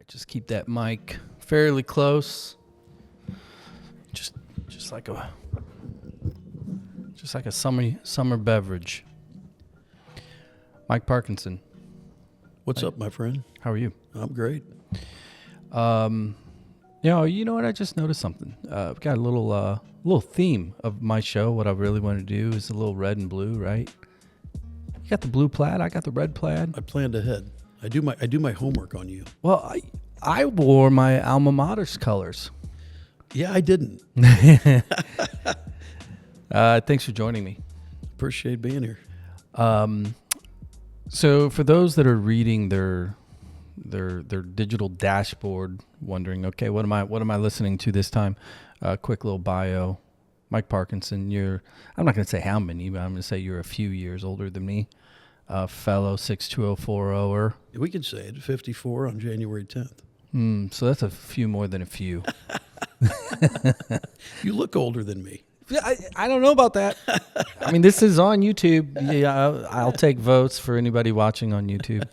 Just keep that mic fairly close. Just like a summer beverage. Mike Parkinson. What's up, my friend? How are you? I'm great. You know what? I just noticed something. I've got a little theme of my show. What I really want to do is a little red and blue, right? You got the blue plaid. I got the red plaid. I planned ahead. I do my homework on you. Well, I wore my alma mater's colors. Yeah, I didn't. Thanks for joining me. Appreciate being here. So for those that are reading their digital dashboard, wondering, okay, what am I listening to this time? Quick little bio. Mike Parkinson, I'm not going to say how many, but I'm going to say you're a few years older than me. Fellow 62040er. We can say it, 54 on January 10th. So that's a few more than a few. You look older than me. I don't know about that. I mean, this is on YouTube. Yeah, I'll take votes for anybody watching on YouTube.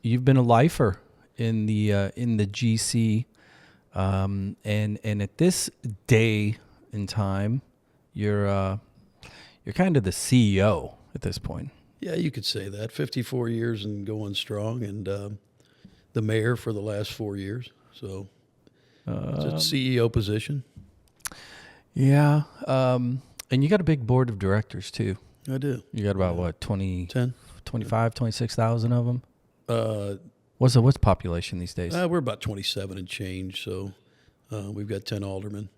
You've been a lifer in the GC, and at this day in time, you're kind of the CEO at this point. Yeah, you could say that. 54 years and going strong, and the mayor for the last 4 years. So it's a CEO position. Yeah, and you got a big board of directors too. I do. You got about 10? 25, 26,000 of them? What's population these days? We're about 27 and change, so we've got 10 aldermen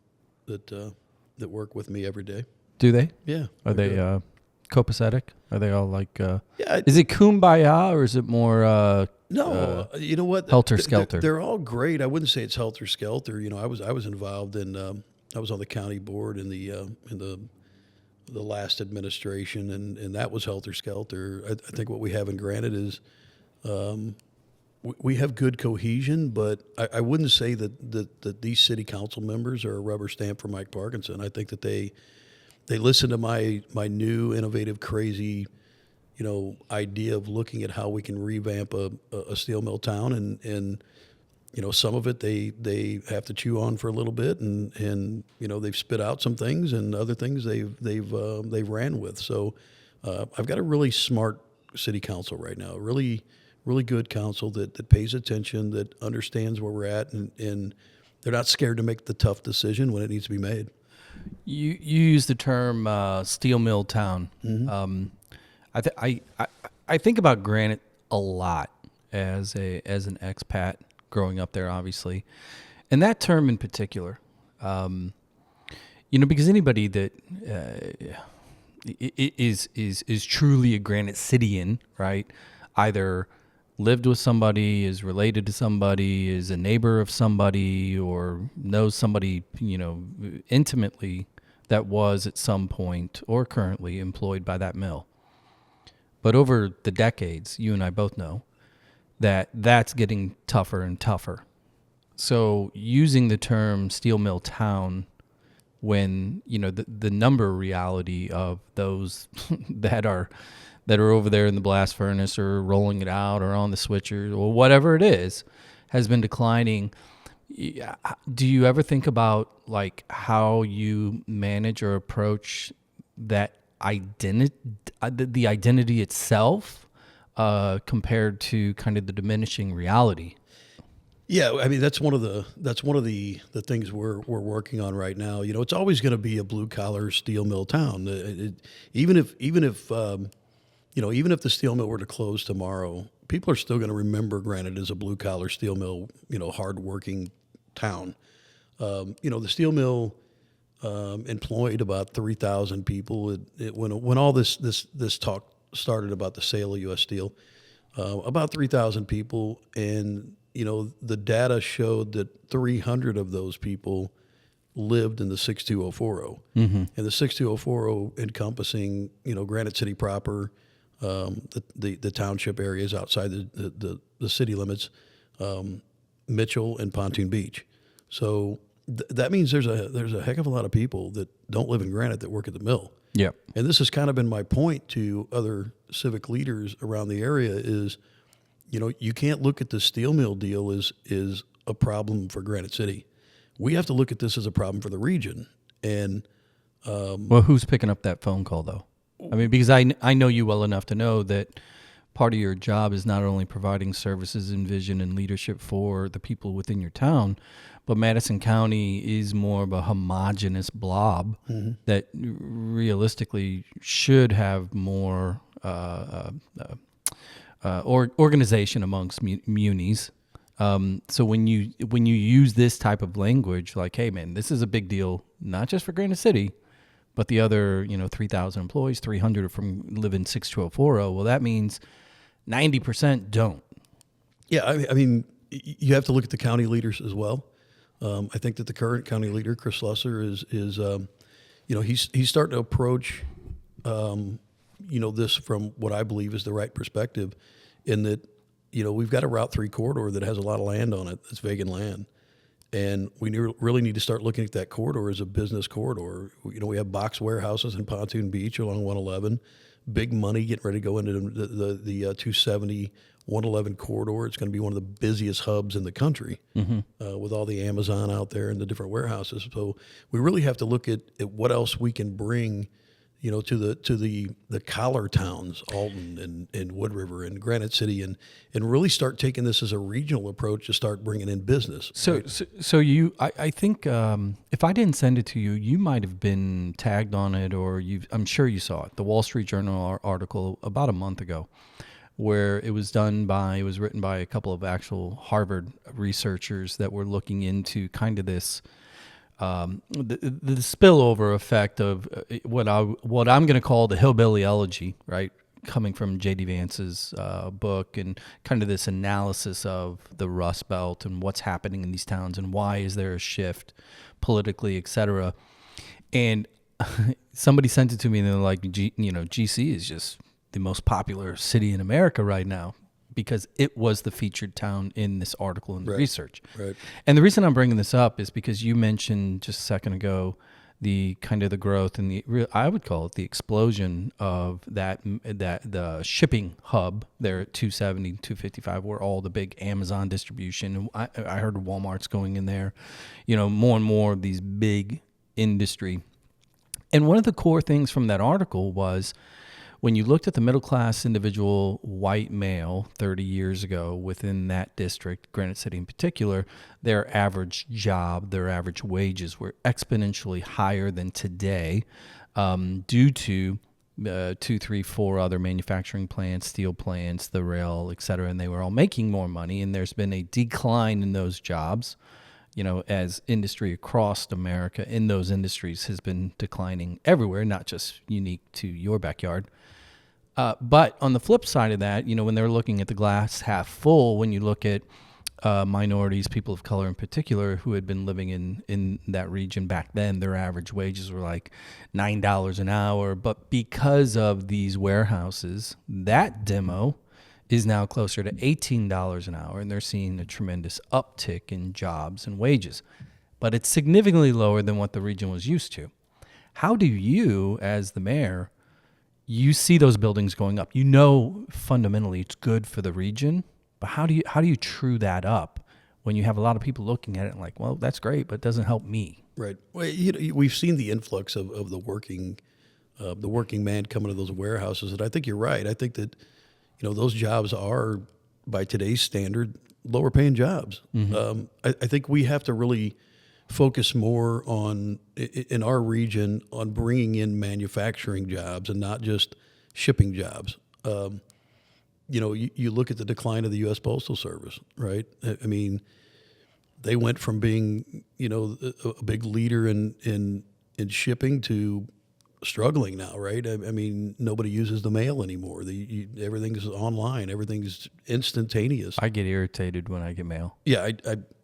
that work with me every day. Do they? Yeah. Are they copacetic? Are they all like... Yeah. Is it kumbaya or is it more... No, you know what? Helter-skelter. They're all great. I wouldn't say it's helter-skelter. You know, I was involved in... I was on the county board in the last administration, and that was helter-skelter. I think what we have in Granite is we have good cohesion, but I wouldn't say that these city council members are a rubber stamp for Mike Parkinson. I think that they listen to my new, innovative, crazy, idea of looking at how we can revamp a steel mill town, and some of it they have to chew on for a little bit, and they've spit out some things, and other things they've ran with. So I've got a really smart city council right now, really good council that pays attention, that understands where we're at, and they're not scared to make the tough decision when it needs to be made. You use the term steel mill town. Mm-hmm. I think about Granite a lot as an expat growing up there, obviously, and that term in particular, because anybody that is truly a Granite Cityan, right? Either lived with somebody, is related to somebody, is a neighbor of somebody, or knows somebody, intimately that was at some point or currently employed by that mill. But over the decades, you and I both know that's getting tougher and tougher. So using the term steel mill town when, the number reality of those that are over there in the blast furnace or rolling it out or on the switcher or whatever it is has been declining. Do you ever think about like how you manage or approach that identity, the identity itself, compared to kind of the diminishing reality? Yeah, I mean that's one of the things we're working on right now. It's always going to be a blue collar steel mill town. Even if the steel mill were to close tomorrow, people are still going to remember Granite as a blue collar steel mill, hard working town. The steel mill employed about 3,000 people. When all this talk started about the sale of U.S. Steel, about 3,000 people, and the data showed that 300 of those people lived in the 62040, and the 62040 encompassing Granite City proper, the township areas outside the city limits, Mitchell and Pontoon Beach. So that means there's a heck of a lot of people that don't live in Granite that work at the mill. Yep. And this has kind of been my point to other civic leaders around the area is, You can't look at the steel mill deal as a problem for Granite City. We have to look at this as a problem for the region. And Well, who's picking up that phone call, though? I mean, because I know you well enough to know that part of your job is not only providing services and vision and leadership for the people within your town, but Madison County is more of a homogenous blob that realistically should have more organization amongst munis. So when you use this type of language, like, hey man, this is a big deal, not just for Granite City, but the other 3,000 employees, 300 from live in 62040. Well, that means 90% don't. yeah, I mean, you have to look at the county leaders as well. I think that the current county leader, Chris Slusser, he's starting to approach, this from what I believe is the right perspective, in that, we've got a Route 3 corridor that has a lot of land on it that's vacant land. And we really need to start looking at that corridor as a business corridor. We have box warehouses in Pontoon Beach along 111, big money getting ready to go into the 270, 111 corridor. It's going to be one of the busiest hubs in the country with all the Amazon out there and the different warehouses. So we really have to look at what else we can bring, to the collar towns, Alton and Wood River and Granite City, and really start taking this as a regional approach to start bringing in business. So, right? I think if I didn't send it to you, you might have been tagged on it, or I'm sure you saw it. The Wall Street Journal article about a month ago, where it was written by a couple of actual Harvard researchers that were looking into kind of this. The spillover effect of what I'm going to call the hillbilly elegy, right? Coming from J.D. Vance's book, and kind of this analysis of the Rust Belt and what's happening in these towns and why is there a shift politically, et cetera. And somebody sent it to me and they're like, GC is just the most popular city in America right now, because it was the featured town in this article and the research. Right. And the reason I'm bringing this up is because you mentioned just a second ago the kind of the growth and I would call it the explosion of that the shipping hub there at 270, 255, where all the big Amazon distribution. I heard Walmart's going in there, more and more of these big industry. And one of the core things from that article was, when you looked at the middle-class individual white male 30 years ago within that district, Granite City in particular, their average job, their average wages were exponentially higher than today due to 2, 3, 4 other manufacturing plants, steel plants, the rail, et cetera, and they were all making more money, and there's been a decline in those jobs. As industry across America in those industries has been declining everywhere, not just unique to your backyard. But on the flip side of that, when they're looking at the glass half full, when you look at minorities, people of color in particular, who had been living in that region back then, their average wages were like $9 an hour. But because of these warehouses, that demo is now closer to $18 an hour, and they're seeing a tremendous uptick in jobs and wages. But it's significantly lower than what the region was used to. How do you, as the mayor, you see those buildings going up? Fundamentally it's good for the region, but how do you true that up when you have a lot of people looking at it and like, well, that's great, but it doesn't help me? Right. Well, we've seen the influx of the working man coming to those warehouses, and I think you're right. I think that those jobs are, by today's standard, lower paying jobs. I think we have to really focus more on, in our region, on bringing in manufacturing jobs and not just shipping jobs. You look at the decline of the U.S. Postal Service, right? I mean, they went from being, a big leader in shipping to struggling now, right? I mean, nobody uses the mail anymore. Everything's online. Everything's instantaneous. I get irritated when I get mail. Yeah,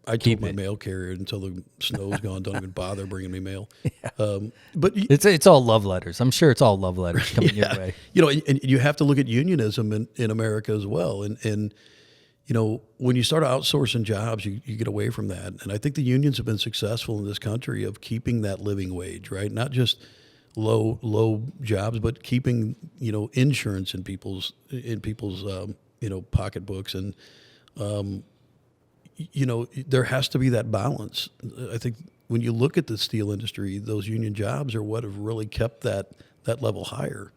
I told my mail carrier until the snow's gone, don't even bother bringing me mail. Yeah. But it's all love letters. I'm sure it's all love letters coming your way. And you have to look at unionism in America as well. And when you start outsourcing jobs, you get away from that. And I think the unions have been successful in this country of keeping that living wage, right? Not just low jobs, but keeping insurance in people's pocketbooks. And, there has to be that balance. I think when you look at the steel industry, those union jobs are what have really kept that level higher.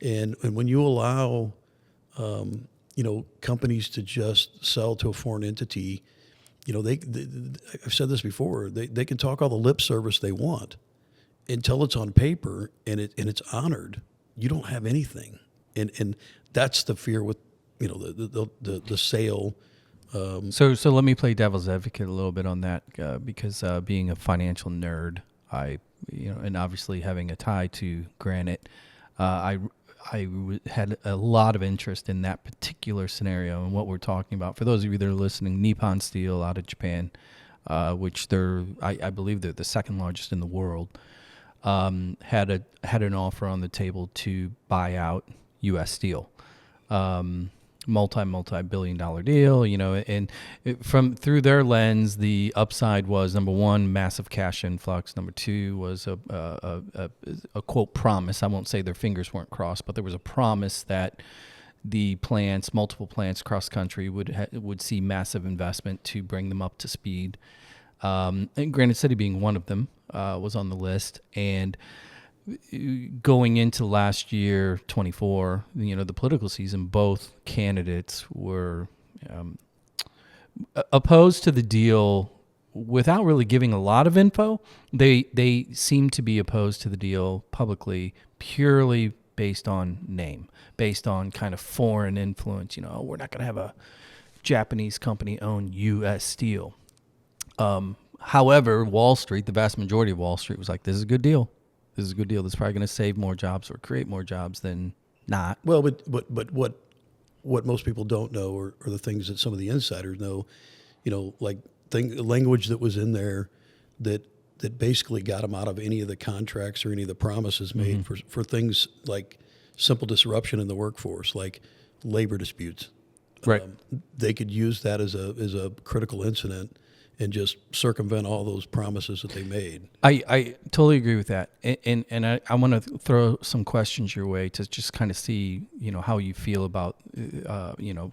And when you allow, companies to just sell to a foreign entity, I've said this before, they can talk all the lip service they want until it's on paper and it's honored. You don't have anything. And that's the fear with, the sale. So let me play devil's advocate a little bit on that, because being a financial nerd, and obviously having a tie to Granite, I had a lot of interest in that particular scenario and what we're talking about. For those of you that are listening, Nippon Steel out of Japan, which I believe they're the second largest in the world, had an offer on the table to buy out U.S. Steel. Multi-billion-dollar deal, and through their lens, the upside was, number one, massive cash influx. Number two was a quote promise. I won't say their fingers weren't crossed, but there was a promise that the multiple plants across the country would see massive investment to bring them up to speed. And Granite City being one of them was on the list. And going into last year, 24, the political season, both candidates were opposed to the deal without really giving a lot of info. They seem to be opposed to the deal publicly purely based on name, based on kind of foreign influence. We're not going to have a Japanese company own U.S. Steel. However, Wall Street, the vast majority of Wall Street was like, this is a good deal. This is a good deal. That's probably going to save more jobs or create more jobs than not. Well, but what most people don't know are the things that some of the insiders know, like language that was in there that basically got them out of any of the contracts or any of the promises made for things like simple disruption in the workforce, like labor disputes. Right. They could use that as a critical incident and just circumvent all those promises that they made. I totally agree with that. And I want to throw some questions your way to just kind of see, how you feel about,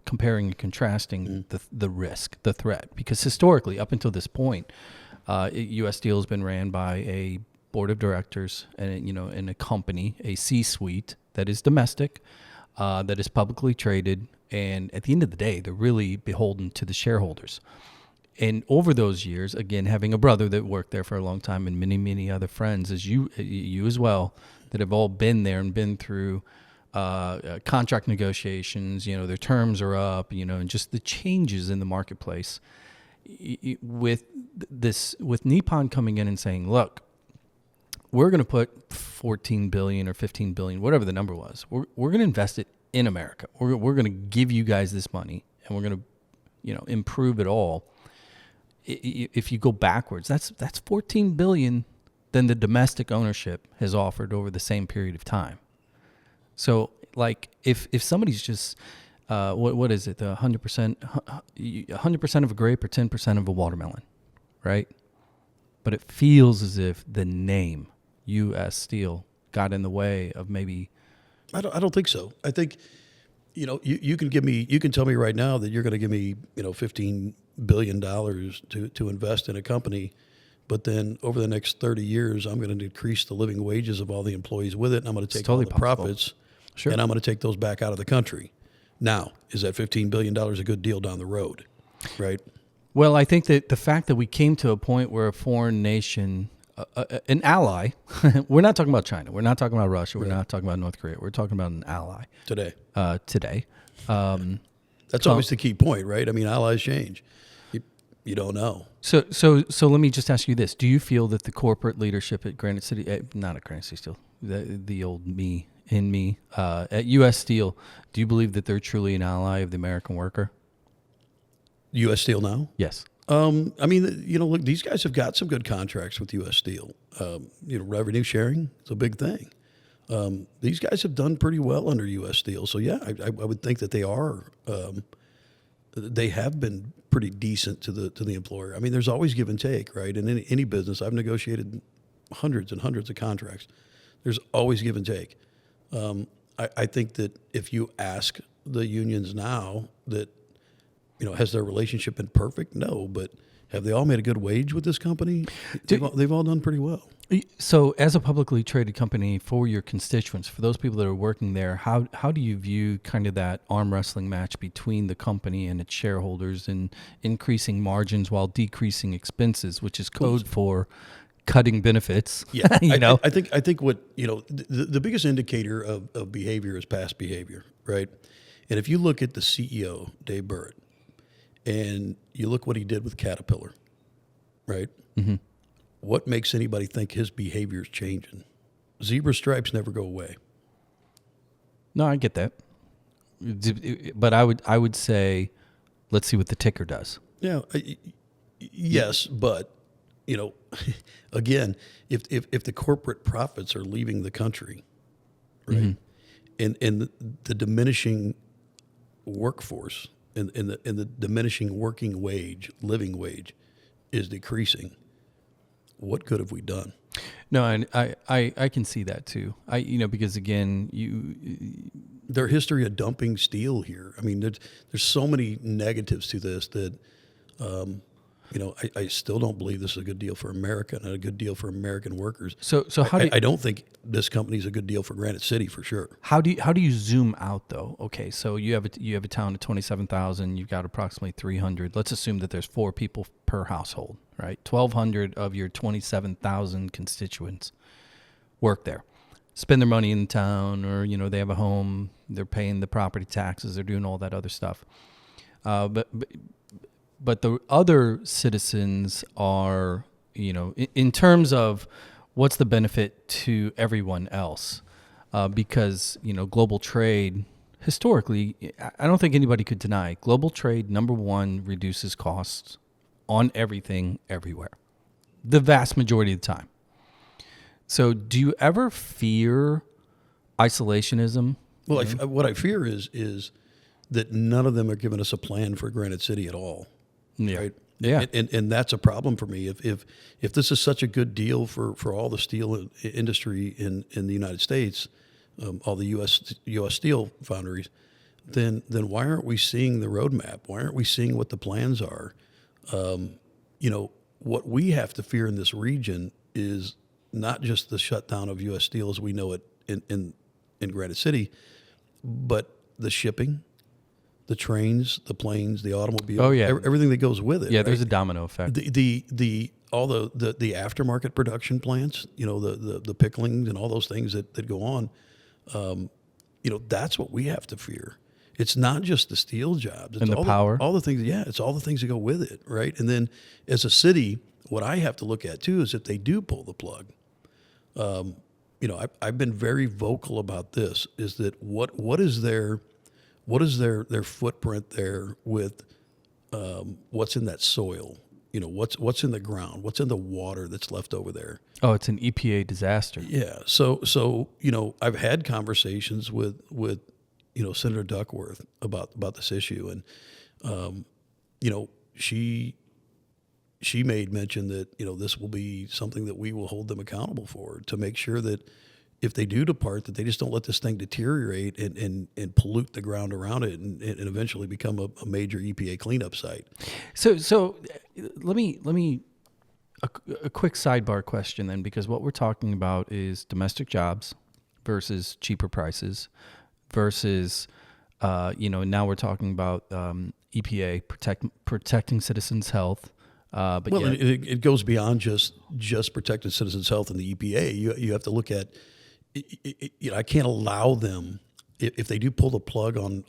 comparing and contrasting the risk, the threat. Because historically, up until this point, U.S. Steel has been ran by a board of directors and, in a company, a C-suite that is domestic, that is publicly traded. And at the end of the day, they're really beholden to the shareholders. And over those years, again, having a brother that worked there for a long time and many, many other friends, as you as well, that have all been there and been through contract negotiations, their terms are up, and just the changes in the marketplace. With Nippon coming in and saying, look, we're going to put $14 billion or $15 billion, whatever the number was, we're going to invest it in America. We're going to give you guys this money, and we're going to, improve it all. If you go backwards, that's $14 billion than the domestic ownership has offered over the same period of time. So, like, if somebody's just what is it, 100% of a grape or 10% of a watermelon, right? But it feels as if the name U.S. Steel got in the way of maybe. I don't think so. I think, you can tell me right now that you're going to give me, $15 billion to invest in a company, but then over the next 30 years, I'm going to decrease the living wages of all the employees with it, and I'm going to take all the profits, and I'm going to take those back out of the country. Now, is that $15 billion a good deal down the road, right? Well, I think that the fact that we came to a point where a foreign nation, an ally, we're not talking about China, we're not talking about Russia, we're not talking about North Korea, we're talking about an ally. Today. That's always the key point, right? I mean, allies change. You don't know. So let me just ask you this. Do you feel that the corporate leadership at Granite City, not at Granite City Steel, the old me in me, at U.S. Steel, do you believe that they're truly an ally of the American worker? U.S. Steel now? Yes. I mean, look, these guys have got some good contracts with U.S. Steel. Revenue sharing is a big thing. These guys have done pretty well under U.S. Steel. So, yeah, I would think that they are. They have been pretty decent to the employer. I mean, there's always give and take, right? In any business, I've negotiated hundreds and hundreds of contracts. There's always give and take. I think that if you ask the unions now that, has their relationship been perfect? No, but have they all made a good wage with this company? They've all done pretty well. So, as a publicly traded company, for your constituents, for those people that are working there, how do you view kind of that arm wrestling match between the company and its shareholders in increasing margins while decreasing expenses, which is code for cutting benefits? Yeah, I I think what the biggest indicator of behavior is past behavior, right? And if you look at the CEO, Dave Burritt, and you look what he did with Caterpillar, right? Mm-hmm. What makes anybody think his behavior is changing? Zebra stripes never go away. No, I get that, but I would say, let's see what the ticker does. Yeah, yes, but again, if the corporate profits are leaving the country, right, and the diminishing workforce and the diminishing working wage, living wage, is decreasing, what good have we done? No, and I can see that too. Because again, Their history of dumping steel here. I mean, there's so many negatives to this that, I still don't believe this is a good deal for America and a good deal for American workers. So how do I don't think this company is a good deal for Granite City for sure. How do you zoom out though? Okay, so you have a town of 27,000. You've got approximately 300. Let's assume that there's 4 people per household, right? 1,200 of your 27,000 constituents work there, spend their money in town, or they have a home. They're paying the property taxes. They're doing all that other stuff. But the other citizens are, in terms of what's the benefit to everyone else, because global trade. Historically, I don't think anybody could deny global trade, number one, reduces costs on everything everywhere, the vast majority of the time. So do you ever fear isolationism? Well, what I fear is that none of them are giving us a plan for Granite City at all. Yeah. Right? Yeah. And that's a problem for me. If this is such a good deal for all the steel industry in the United States, all the U.S. steel foundries, then why aren't we seeing the roadmap? Why aren't we seeing what the plans are? What we have to fear in this region is not just the shutdown of U.S. Steel as we know it in Granite City, but the shipping, the trains, the planes, the automobile, everything that goes with it. Yeah, right? there's a domino effect. All the aftermarket production plants, the picklings and all those things that go on, that's what we have to fear. It's not just the steel jobs. It's And the power. all the things. Yeah, it's all the things that go with it, right? And then as a city, what I have to look at too is if they do pull the plug. I've been very vocal about this. Is that what is their footprint there with what's in that soil? What's in the ground? What's in the water that's left over there? Oh, it's an EPA disaster. Yeah. So I've had conversations with Senator Duckworth about this issue, and she made mention that this will be something that we will hold them accountable for, to make sure that if they do depart, that they just don't let this thing deteriorate and pollute the ground around it and eventually become a major EPA cleanup site. So let me a quick sidebar question then, because what we're talking about is domestic jobs versus cheaper prices versus now we're talking about EPA protecting citizens' health. But well, it goes beyond just protecting citizens' health in the EPA. You have to look at. I can't allow them, if they do pull the plug on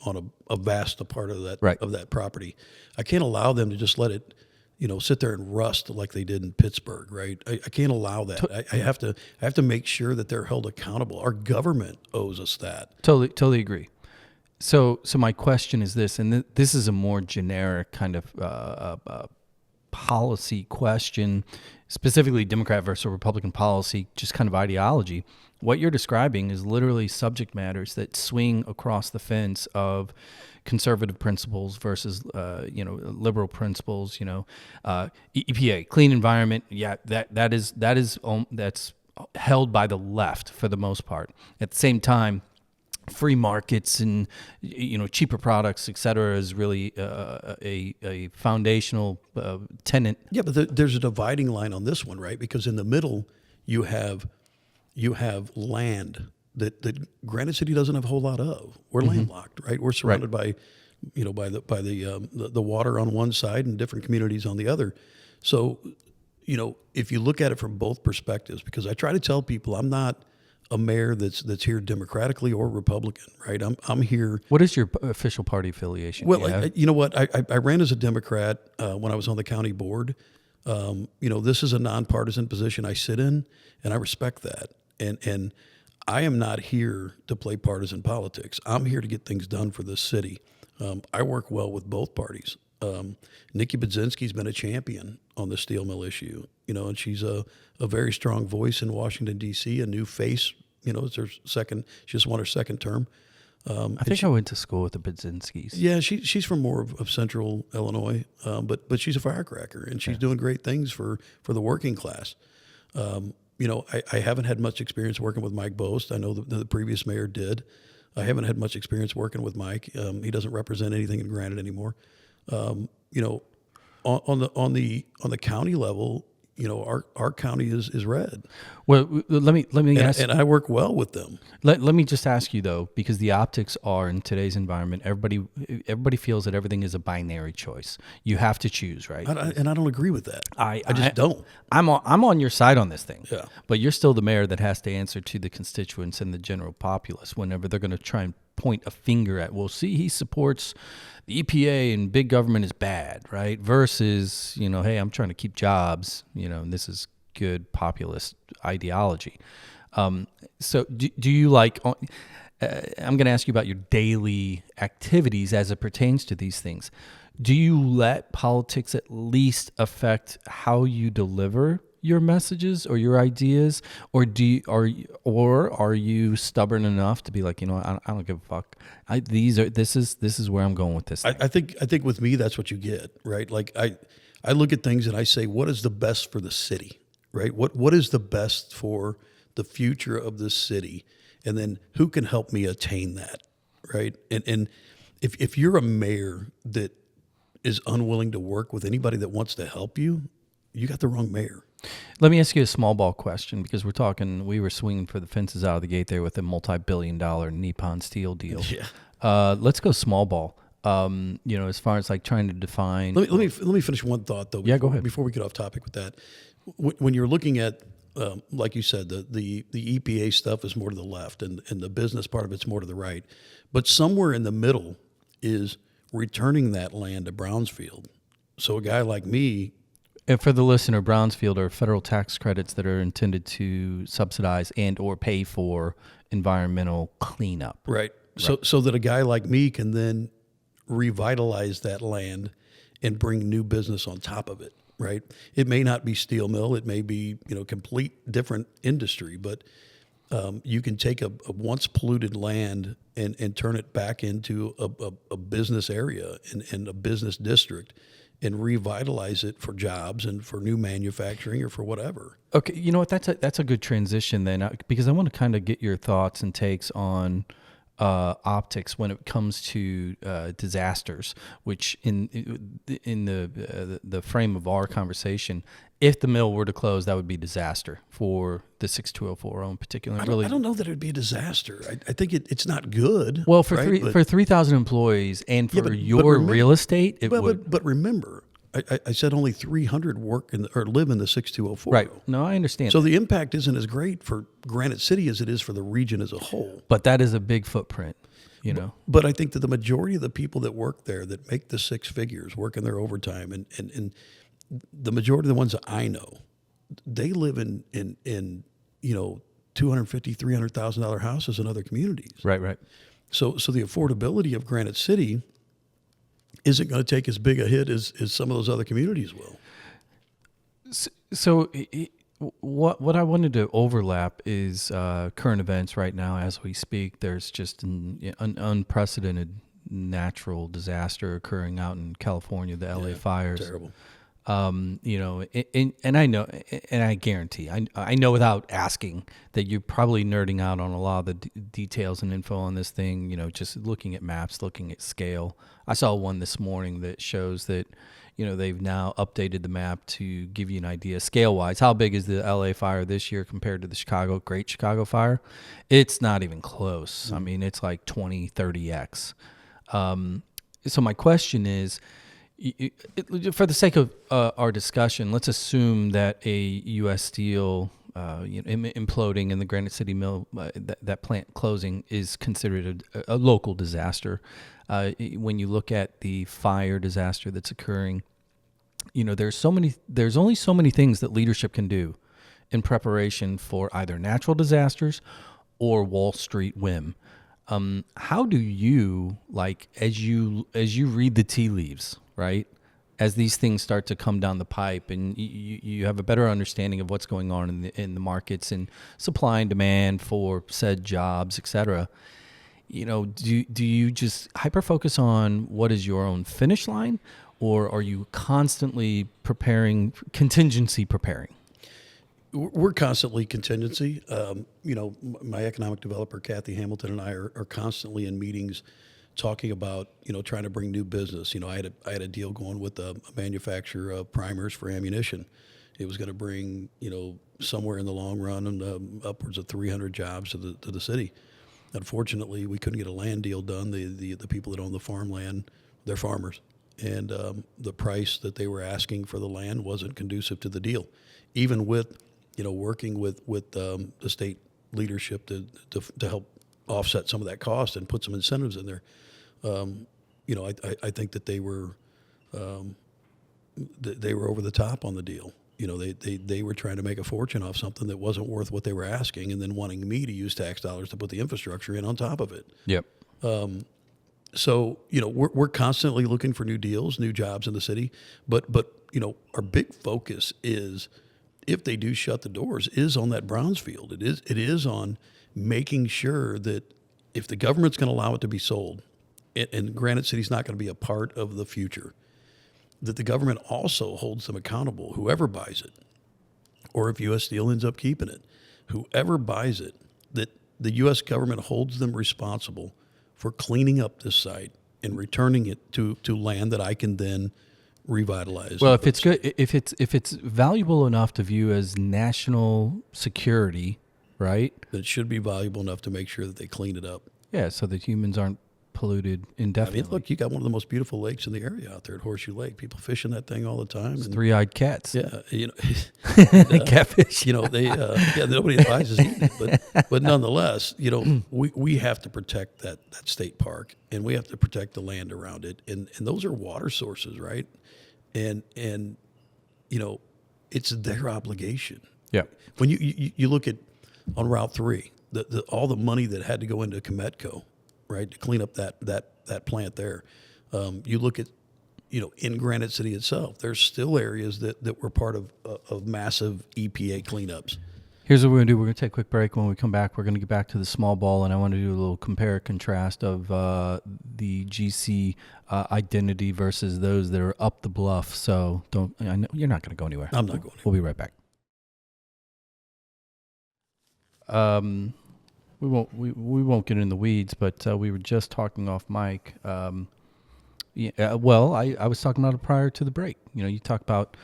a vast part of that right. of that property. I can't allow them to just let it sit there and rust like they did in Pittsburgh. Right? I can't allow that. I have to make sure that they're held accountable. Our government owes us that. Totally agree. So my question is this, and this is a more generic kind of policy question, specifically Democrat versus Republican policy, just kind of ideology. What you're describing is literally subject matters that swing across the fence of conservative principles versus liberal principles. EPA, clean environment. Yeah, that's held by the left for the most part. At the same time, free markets and cheaper products, et cetera, is really a foundational tenet. Yeah, but there's a dividing line on this one, right? Because in the middle, you have land that Granite City doesn't have a whole lot of. We're landlocked, right? We're surrounded by, by the water on one side and different communities on the other. So, if you look at it from both perspectives, because I try to tell people I'm not a mayor that's here democratically or Republican, right? I'm here. What is your official party affiliation? Well, you know what? I ran as a Democrat when I was on the county board. This is a nonpartisan position I sit in, and I respect that. And I am not here to play partisan politics. I'm here to get things done for this city. I work well with both parties. Nikki Budzinski's been a champion on the steel mill issue, and she's a very strong voice in Washington, D.C., a new face. It's her second. She just won her second term. I think I went to school with the Budzinskis. Yeah, she's from more of central Illinois, but she's a firecracker, and she's doing great things for the working class. I haven't had much experience working with Mike Bost. I know the previous mayor did. I haven't had much experience working with Mike. He doesn't represent anything in Granite anymore. On the county level, our county is red. Well, let me ask, and I work well with them. Let me just ask you though, because the optics are in today's environment, everybody feels that everything is a binary choice. You have to choose, right? And I don't agree with that. I just don't. I'm on your side on this thing. Yeah. But you're still the mayor that has to answer to the constituents and the general populace whenever they're going to try and point a finger at, well, see, he supports the EPA and big government is bad, right? Versus, hey, I'm trying to keep jobs, and this is good populist ideology. So do you like, I'm going to ask you about your daily activities as it pertains to these things. Do you let politics at least affect how you deliver your messages or your ideas, or are you stubborn enough to be like, I don't give a fuck. This is where I'm going with this thing. I think with me that's what you get, right? Like I look at things and I say, what is the best for the city, right? What is the best for the future of this city, and then who can help me attain that, right? And if you're a mayor that is unwilling to work with anybody that wants to help you, you got the wrong mayor. Let me ask you a small ball question, because we were swinging for the fences out of the gate there with a multi-billion-dollar Nippon Steel deal. Yeah. Let's go small ball. As far as like trying to define. Let me finish one thought though. Go ahead. Before we get off topic with that, when you're looking at, like you said, the EPA stuff is more to the left, and the business part of it's more to the right, but somewhere in the middle is returning that land to Brownsfield. So a guy like me. And for the listener, Brownsfield are federal tax credits that are intended to subsidize and or pay for environmental cleanup. Right. So that a guy like me can then revitalize that land and bring new business on top of it, right? It may not be steel mill. It may be, complete different industry, but you can take a once polluted land and turn it back into a business area and a business district, and revitalize it for jobs and for new manufacturing or for whatever. Okay, you know what? That's a good transition then, because I want to kind of get your thoughts and takes on optics when it comes to disasters. Which in the frame of our conversation, if the mill were to close, that would be disaster for the 6204 in particular. I don't know that it would be a disaster. I think it's not good. Well, for 3,000 employees and for your real estate, it would. But remember, I said only 300 work or live in the 6204. Right. No, I understand. So the impact isn't as great for Granite City as it is for the region as a whole. But that is a big footprint, But I think that the majority of the people that work there that make the six figures, working their overtime, and the majority of the ones that I know, they live in $250,000, $300,000 houses in other communities. Right. So the affordability of Granite City isn't going to take as big a hit as some of those other communities will. So what I wanted to overlap is current events right now as we speak. There's just an unprecedented natural disaster occurring out in California, the LA fires. Terrible. You know, and I know, and I guarantee, I know without asking that you're probably nerding out on a lot of the details and info on this thing. You know, just looking at maps, looking at scale. I saw one this morning that shows that, you know, they've now updated the map to give you an idea scale wise. How big is the LA fire this year compared to the Great Chicago Fire? It's not even close. I mean, it's like 20, 30x. So my question is, for the sake of our discussion, let's assume that a U.S. Steel imploding in the Granite City mill, that plant closing is considered a local disaster. When you look at the fire disaster that's occurring, you know, there's only so many things that leadership can do in preparation for either natural disasters or Wall Street whim. How do you, like, as you read the tea leaves, right? As these things start to come down the pipe and you have a better understanding of what's going on in the markets and supply and demand for said jobs, et cetera, you know, do you just hyper focus on what is your own finish line, or are you constantly contingency preparing? We're constantly contingency. You know, my economic developer, Kathy Hamilton, and I are constantly in meetings talking about, you know, trying to bring new business. You know, I had a deal going with a manufacturer of primers for ammunition. It was going to bring, you know, somewhere in the long run upwards of 300 jobs to the city. Unfortunately, we couldn't get a land deal done. The people that own the farmland, they're farmers, and the price that they were asking for the land wasn't conducive to the deal. Even with, you know, working with the state leadership to help offset some of that cost and put some incentives in there. You know, I think that they were over the top on the deal. You know, they were trying to make a fortune off something that wasn't worth what they were asking, and then wanting me to use tax dollars to put the infrastructure in on top of it. Yep. So, you know, we're constantly looking for new deals, new jobs in the city, but you know, our big focus is, if they do shut the doors, is on that brownfield. It is on making sure that if the government's going to allow it to be sold, and Granite City's not going to be a part of the future, that the government also holds them accountable, whoever buys it, or if U.S. Steel ends up keeping it, whoever buys it, that the U.S. government holds them responsible for cleaning up this site and returning it to land that I can then revitalize. Well, if it's good, if it's valuable enough to view as national security, right? That it should be valuable enough to make sure that they clean it up. Yeah, so that humans aren't polluted indefinitely. I mean, look, you got one of the most beautiful lakes in the area out there at Horseshoe Lake. People fishing that thing all the time. It's three-eyed cats. Yeah, you know, catfish. You know, nobody advises eating it, but nonetheless, you know, we have to protect that state park, and we have to protect the land around it, and those are water sources, right? And you know, it's their obligation. Yeah. When you look at on Route 3, all the money that had to go into Cometco, right, to clean up that plant there. You look at, you know, in Granite City itself, there's still areas that were part of massive EPA cleanups. Here's what we're going to do. We're going to take a quick break. When we come back, we're going to get back to the small ball, and I want to do a little compare contrast of the GC identity versus those that are up the bluff. So I know you're not going to go anywhere. I'm not going anywhere. We'll be right back. We won't get in the weeds, but we were just talking off mic. Well, I was talking about it prior to the break. You know, you talk about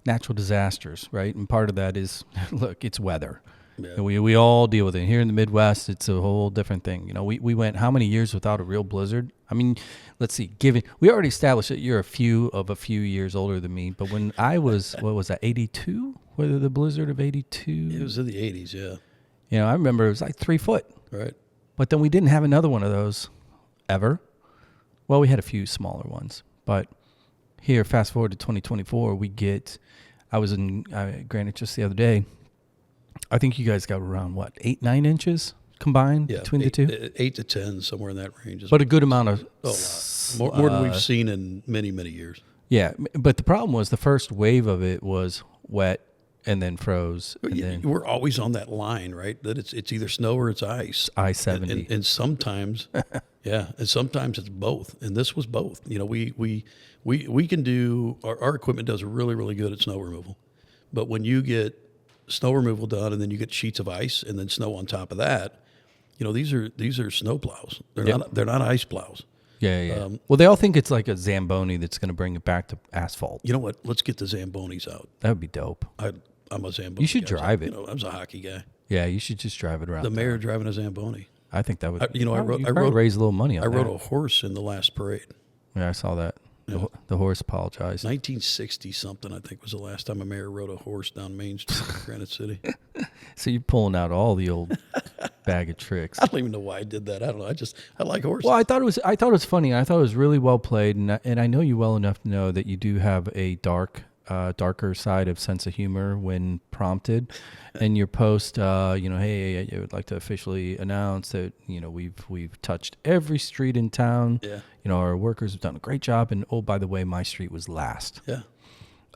natural disasters, right? And part of that is, look, it's weather. Yeah. We all deal with it. Here in the Midwest, it's a whole different thing. You know, we went how many years without a real blizzard? I mean, let's see. We already established that you're a few years older than me. But when I was, what was that, 82? Whether the blizzard of 82? It was in the 80s, yeah. You know, I remember it was like 3 foot. Right. But then we didn't have another one of those ever. Well, we had a few smaller ones. But here, fast forward to 2024, I was in Granite just the other day. I think you guys got around, 8-9 inches combined between the two? 8 to 10, somewhere in that range. But a good amount of... More than we've seen in many, many years. Yeah, but the problem was the first wave of it was wet, and then froze, and then We're always on that line, right? That it's either snow or it's ice. I-70. And sometimes, yeah, and sometimes it's both. And this was both. You know, we can do our equipment does really, really good at snow removal, but when you get snow removal done and then you get sheets of ice and then snow on top of that, you know, these are snow plows. They're not ice plows. Yeah. Well, they all think it's like a Zamboni that's going to bring it back to asphalt. You know what? Let's get the Zambonis out. That would be dope. I'm a Zamboni. You should guy. drive it. You know, I was a hockey guy. Yeah, you should just drive it around. The mayor driving a Zamboni. I think that would. I wrote raise a little money on I that. rode a horse in the last parade. Yeah, I saw that. The horse apologized. 1960 something, I think, was the last time a mayor rode a horse down Main Street in Granite City. So you're pulling out all the old bag of tricks. I don't even know why I did that. I don't know. I like horses. Well, I thought it was funny. I thought it was really well played, and I know you well enough to know that you do have a darker side of sense of humor when prompted. And your post, hey, I would like to officially announce that we've touched every street in town. Yeah. You know, our workers have done a great job, and oh, by the way, my street was last. Yeah.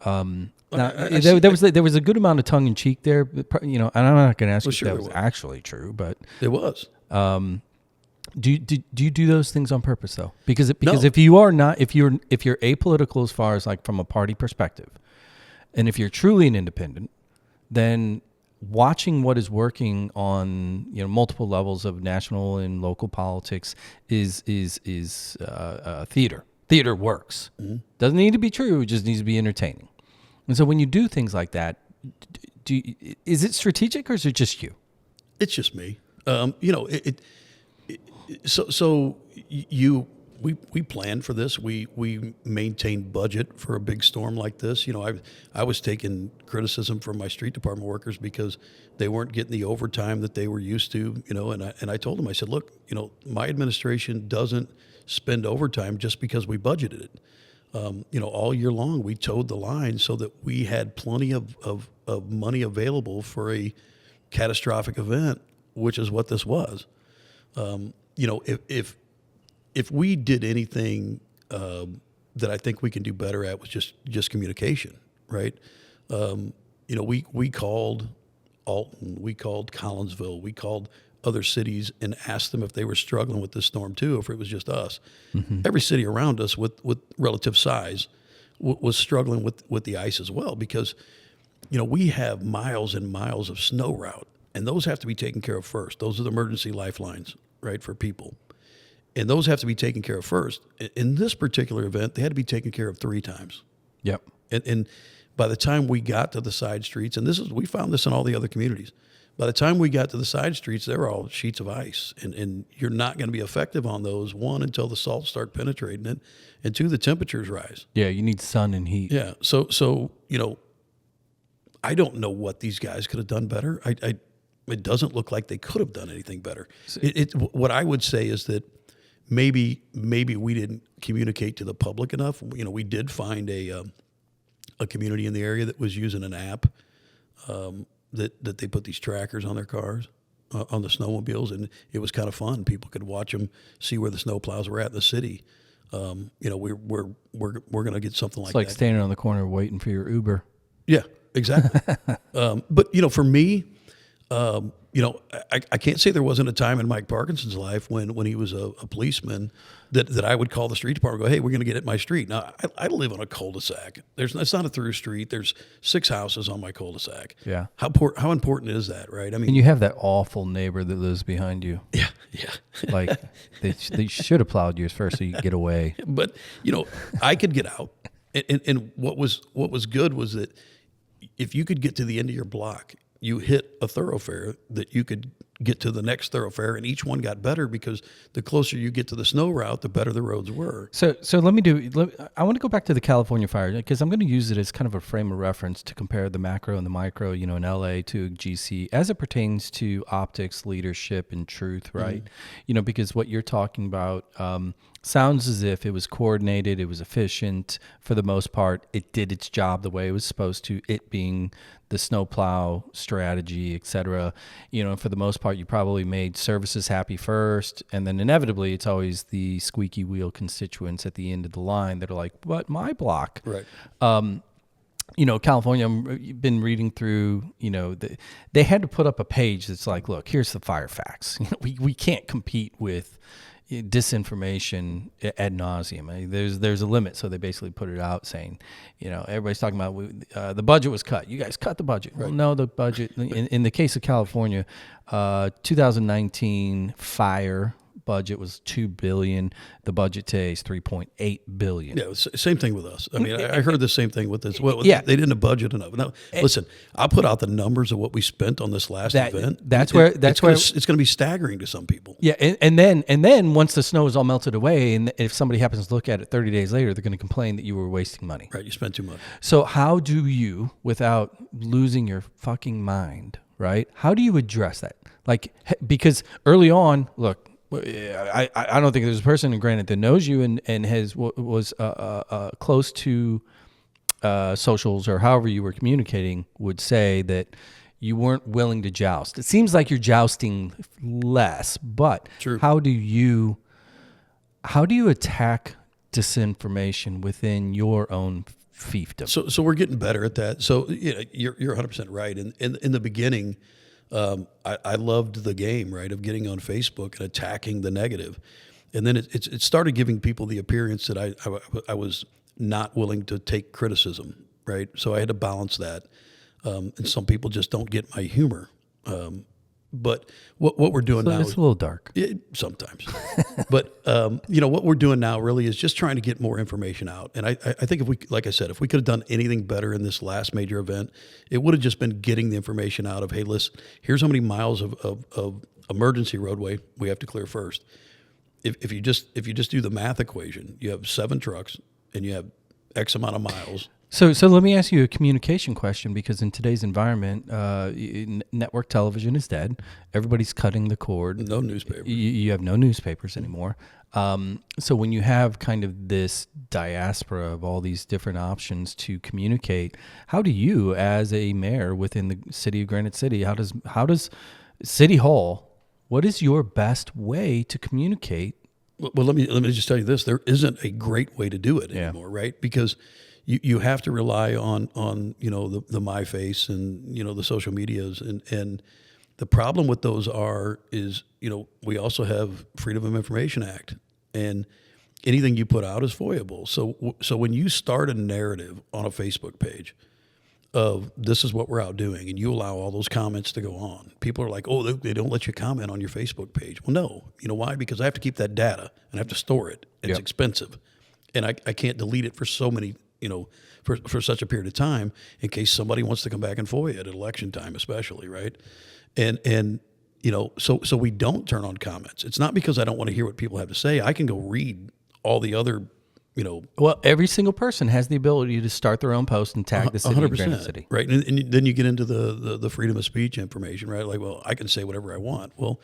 There was a good amount of tongue in cheek there, but, and I'm not going to ask you if that was actually true, but it was. Do you do those things on purpose though? Because No. if you are not, if you're apolitical as far as like from a party perspective, and if you're truly an independent, then watching what is working on multiple levels of national and local politics is theater. Theater works. Mm-hmm. Doesn't need to be true. It just needs to be entertaining. And so when you do things like that, is it strategic or is it just you? It's just me. We planned for this. We maintained budget for a big storm like this. You know, I was taking criticism from my street department workers because they weren't getting the overtime that they were used to. You know, and I told them, I said, look, my administration doesn't spend overtime just because we budgeted it. All year long we towed the line so that we had plenty of money available for a catastrophic event, which is what this was. If we did anything that I think we can do better at was just communication, right? We called Alton, we called Collinsville, we called other cities and asked them if they were struggling with this storm too, if it was just us. Mm-hmm. Every city around us with relative size was struggling with the ice as well because, we have miles and miles of snow route, and those have to be taken care of first. Those are the emergency lifelines, right, for people. And those have to be taken care of first. In this particular event, they had to be taken care of 3 times. Yep. And by the time we got to the side streets, and we found this in all the other communities, by the time we got to the side streets, they were all sheets of ice. And you're not going to be effective on those, 1, until the salts start penetrating it, and 2, the temperatures rise. Yeah, you need sun and heat. Yeah. So I don't know what these guys could have done better. It doesn't look like they could have done anything better. What I would say is that maybe we didn't communicate to the public enough. We did find a community in the area that was using an app that they put these trackers on their cars, on the snowmobiles, and it was kind of fun. People could watch them, see where the snowplows were at in the city. We're going to get something like that. It's like standing on the corner waiting for your Uber. Yeah, exactly. But for me, I can't say there wasn't a time in Mike Parkinson's life when he was a policeman that I would call the street department and go, hey, we're going to get at my street. Now, I live on a cul-de-sac. It's not a through street. There's 6 houses on my cul-de-sac. Yeah. How important is that, right? I mean, and you have that awful neighbor that lives behind you. Yeah. Like they should have plowed yours first so you could get away. But, I could get out. And what was good was that if you could get to the end of your block, you hit a thoroughfare that you could get to the next thoroughfare, and each one got better because the closer you get to the snow route, the better the roads were. So I want to go back to the California fire because I'm going to use it as kind of a frame of reference to compare the macro and the micro, in LA to GC as it pertains to optics, leadership, and truth, right? Mm-hmm. Because what you're talking about sounds as if it was coordinated, it was efficient for the most part. It did its job the way it was supposed to, it being the snowplow strategy, et cetera. For the most part, you probably made services happy first, and then inevitably it's always the squeaky wheel constituents at the end of the line that are like, but my block. Right. California, I've been reading through, they had to put up a page that's like, look, here's the fire facts. We can't compete with disinformation ad nauseum. There's a limit. So they basically put it out saying, everybody's talking about the budget was cut. You guys cut the budget. Right. Well, no, the budget, in the case of California, 2019 fire budget was $2 billion. The budget today is $3.8 billion. Yeah, same thing with us. I mean, I heard the same thing with this. Well, they didn't budget enough. No, listen, I'll put out the numbers of what we spent on this last event. That's where it's going to be staggering to some people. Yeah, and then once the snow is all melted away, and if somebody happens to look at it 30 days later, they're going to complain that you were wasting money. Right, you spent too much. So how do you, without losing your fucking mind, right? How do you address that? Like, because early on, look. I don't think there's a person in Granite that knows you and was close to socials or however you were communicating would say that you weren't willing to joust. It seems like you're jousting less, but True. How do you attack disinformation within your own fiefdom? So we're getting better at that. So you're 100% right. In the beginning. I loved the game, right, of getting on Facebook and attacking the negative. And then it started giving people the appearance that I was not willing to take criticism, right? So I had to balance that. And some people just don't get my humor. But what we're doing now... It's a little dark. Sometimes. But, what we're doing now really is just trying to get more information out. And I think like I said, if we could have done anything better in this last major event, it would have just been getting the information out of, hey, listen, here's how many miles of emergency roadway we have to clear first. If you just do the math equation, you have 7 trucks and you have X amount of miles. So let me ask you a communication question, because in today's environment, network television is dead. Everybody's cutting the cord. No newspapers. You have no newspapers anymore. So when you have kind of this diaspora of all these different options to communicate, how do you, as a mayor within the city of Granite City, how does City Hall, what is your best way to communicate? Well, let me just tell you this: there isn't a great way to do it anymore, right? Because you have to rely on the MyFace and the social medias, and the problem with those is we also have Freedom of Information Act, and anything you put out is foiable. So when you start a narrative on a Facebook page of this is what we're out doing, and you allow all those comments to go on, people are like, oh, they don't let you comment on your Facebook page. Well, no, you know why? Because I have to keep that data and I have to store it. It's expensive, and I can't delete it for so many. For such a period of time, in case somebody wants to come back and FOIA at election time, especially, right? And so we don't turn on comments. It's not because I don't want to hear what people have to say. I can go read all the other, Well, every single person has the ability to start their own post and tag the city of Granite City. Right? And then you get into the freedom of speech information, right? Like, well, I can say whatever I want. Well,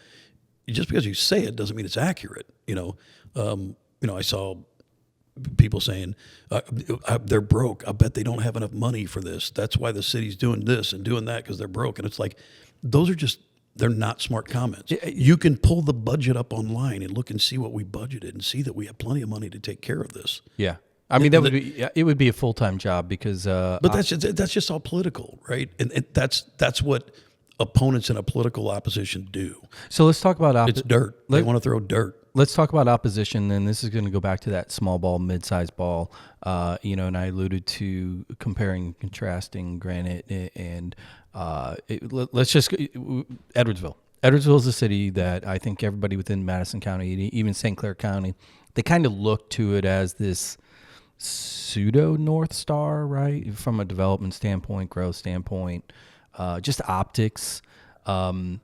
just because you say it doesn't mean it's accurate. I saw people saying they're broke. I bet they don't have enough money for this. That's why the city's doing this and doing that, because they're broke. And it's like, they're not smart comments. You can pull the budget up online and look and see what we budgeted and see that we have plenty of money to take care of this. Yeah. I mean, it would be a full-time job because... but that's just all political, right? And that's what opponents in a political opposition do. So let's talk about... It's dirt. They want to throw dirt. Let's talk about opposition, and this is going to go back to that small ball, mid-sized ball. And I alluded to comparing and contrasting Granite and let's just Edwardsville. Edwardsville is a city that I think everybody within Madison County, even St. Clair County, they kind of look to it as this pseudo North Star, right? From a development standpoint, growth standpoint, just optics. So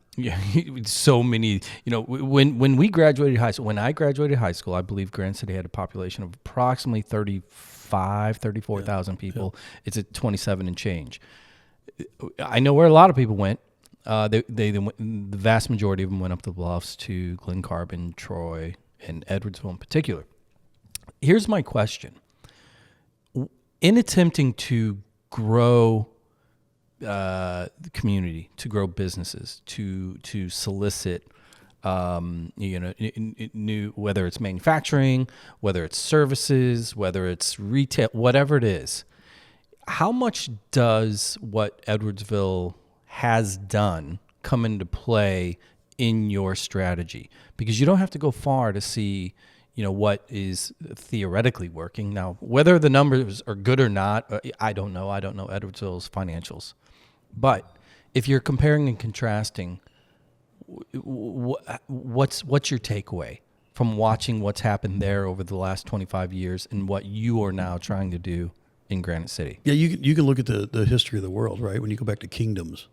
many, when we graduated high school, when I graduated high school, I believe Granite City had a population of approximately 34,000 people. Yeah. It's at 27 and change. I know where a lot of people went. The vast majority of them went up the bluffs to Glen Carbon, Troy, and Edwardsville in particular. Here's my question. In attempting to grow the community, to grow businesses, to solicit, new, whether it's manufacturing, whether it's services, whether it's retail, whatever it is. How much does what Edwardsville has done come into play in your strategy? Because you don't have to go far to see, what is theoretically working. Now, whether the numbers are good or not, I don't know. I don't know Edwardsville's financials. But if you're comparing and contrasting, what's your takeaway from watching what's happened there over the last 25 years and what you are now trying to do in Granite City? Yeah, you can look at the history of the world, right? When you go back to kingdoms,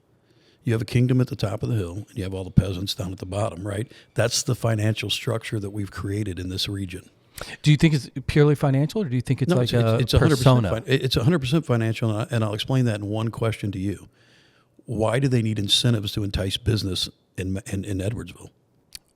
you have a kingdom at the top of the hill, and you have all the peasants down at the bottom, right? That's the financial structure that we've created in this region. Do you think it's purely financial, or do you think it's like it's a persona? It's 100% financial, and I'll explain that in one question to you. Why do they need incentives to entice business in Edwardsville?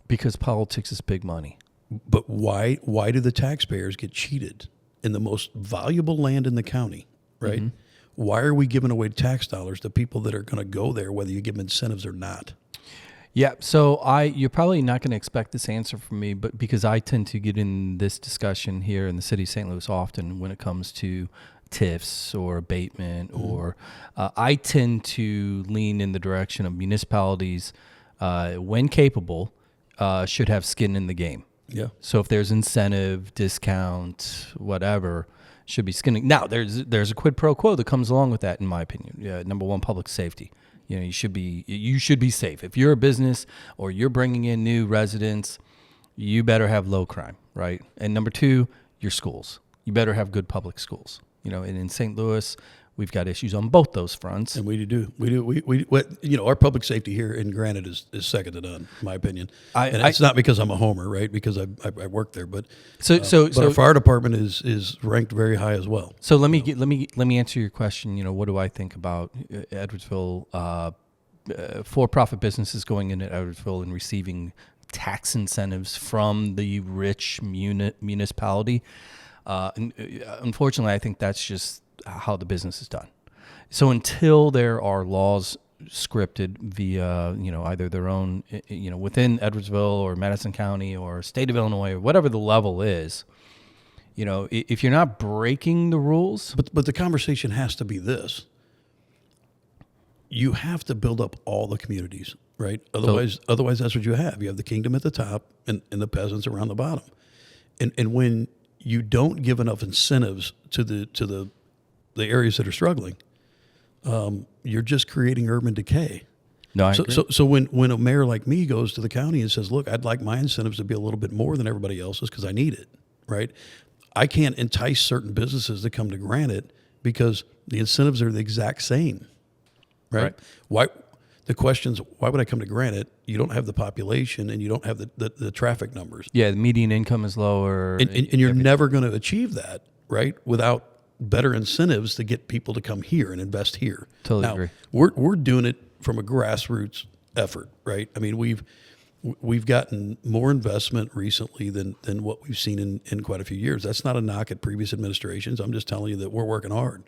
Because politics is big money. But why do the taxpayers get cheated in the most valuable land in the county, right? Mm-hmm. Why are we giving away tax dollars to people that are going to go there, whether you give them incentives or not? Yeah, so you're probably not going to expect this answer from me, but because I tend to get in this discussion here in the city of St. Louis often when it comes to TIFs or abatement, mm-hmm. or I tend to lean in the direction of municipalities, when capable, should have skin in the game. Yeah. So if there's incentive, discount, whatever, should be skinning. Now there's a quid pro quo that comes along with that, in my opinion. Number one, public safety. You should be safe. If you're a business or you're bringing in new residents, you better have low crime, right? And number two, your schools. You better have good public schools. And in St. Louis, we've got issues on both those fronts. And we do. Our public safety here in Granite is second to none, in my opinion. It's not because I'm a homer, right? Because I work there, but our fire department is ranked very high as well. So let me answer your question. What do I think about Edwardsville? For-profit businesses going into Edwardsville and receiving tax incentives from the rich municipality. Unfortunately, I think that's just how the business is done. So until there are laws scripted via, either their own, within Edwardsville or Madison County or state of Illinois or whatever the level is, if you're not breaking the rules. But the conversation has to be this. You have to build up all the communities, right? Otherwise that's what you have. You have the kingdom at the top and the peasants around the bottom. And when you don't give enough incentives to the areas that are struggling, you're just creating urban decay. No, I agree. So when a mayor like me goes to the county and says, look, I'd like my incentives to be a little bit more than everybody else's because I need it, right? I can't entice certain businesses to come to Granite because the incentives are the exact same, right? Why? The question's, why would I come to Granite? You don't have the population and you don't have the traffic numbers. Yeah, the median income is lower. And you're never going to achieve that, right, without better incentives to get people to come here and invest here. Totally now, agree. We're doing it from a grassroots effort, right? I mean, we've gotten more investment recently than what we've seen in quite a few years. That's not a knock at previous administrations. I'm just telling you that we're working hard.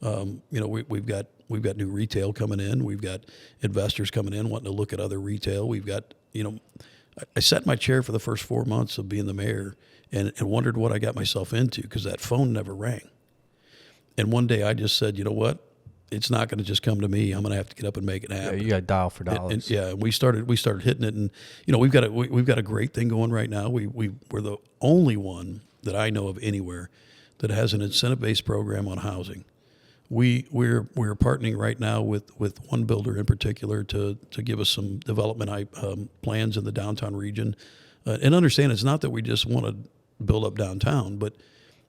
We've got new retail coming in. We've got investors coming in wanting to look at other retail. We've got, I sat in my chair for the first 4 months of being the mayor and wondered what I got myself into because that phone never rang. And one day I just said, you know what? It's not going to just come to me. I'm going to have to get up and make it happen. Yeah, you got to dial for dollars. And we started hitting it, and we've got a great thing going right now. We're the only one that I know of anywhere that has an incentive-based program on housing. We're partnering right now with one builder in particular to give us some development plans in the downtown region, and understand it's not that we just want to build up downtown, but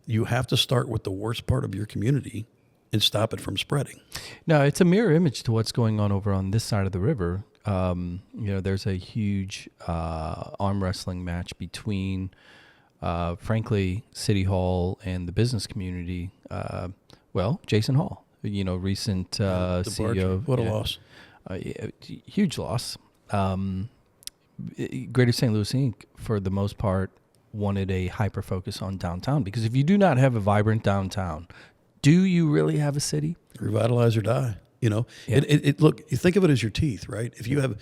you have to start with the worst part of your community and stop it from spreading. No, it's a mirror image to what's going on over on this side of the river. There's a huge arm wrestling match between, frankly, City Hall and the business community. Jason Hall, recent CEO. What a loss. Huge loss. Greater St. Louis Inc., for the most part, wanted a hyper focus on downtown, because if you do not have a vibrant downtown, do you really have a city? Revitalize or die. Yeah. Look, you think of it as your teeth, right? If you have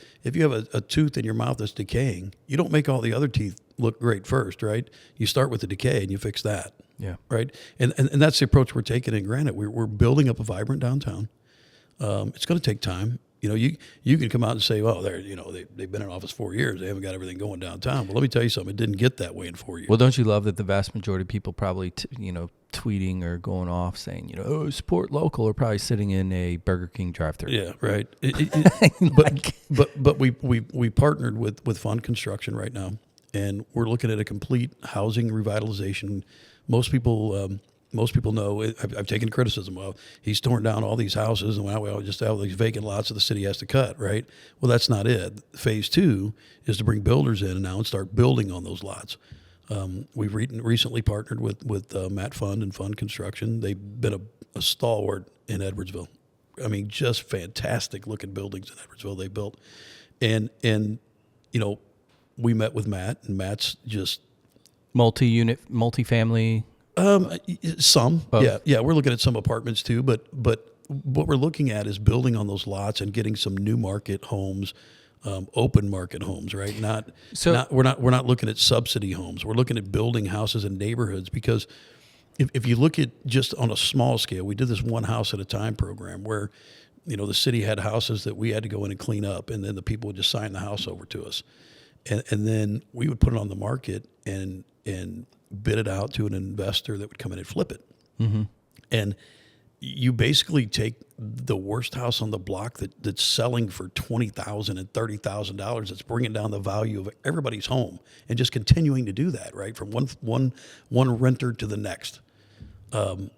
a tooth in your mouth that's decaying, you don't make all the other teeth look great first, right? You start with the decay and you fix that. Yeah. Right. And that's the approach we're taking in Granite. We're building up a vibrant downtown. It's going to take time. You can come out and say, well, they've been in office 4 years. They haven't got everything going downtown. Well, let me tell you something. It didn't get that way in 4 years. Well, don't you love that the vast majority of people probably, tweeting or going off saying, oh, support local, are probably sitting in a Burger King drive-thru. Yeah, right. Like- But we partnered with Fund Construction right now, and we're looking at a complete housing revitalization. Most people know I've taken criticism. Well, he's torn down all these houses, and now we just have these vacant lots that the city has to cut. Right? Well, that's not it. Phase 2 is to bring builders in and start building on those lots. We've recently partnered with Matt Fund and Fund Construction. They've been a stalwart in Edwardsville. I mean, just fantastic looking buildings in Edwardsville they built, and we met with Matt, and Matt's just multi-unit, multifamily. some, Both. yeah. We're looking at some apartments too, but what we're looking at is building on those lots and getting some new market homes. Open market homes, right? We're not looking at subsidy homes. We're looking at building houses in neighborhoods, because if you look at just on a small scale, we did this one house at a time program where, the city had houses that we had to go in and clean up, and then the people would just sign the house over to us, and then we would put it on the market and bid it out to an investor that would come in and flip it, and you basically take the worst house on the block that's selling for $20,000 and $30,000. It's bringing down the value of everybody's home, and just continuing to do that, right, from one renter to the next. And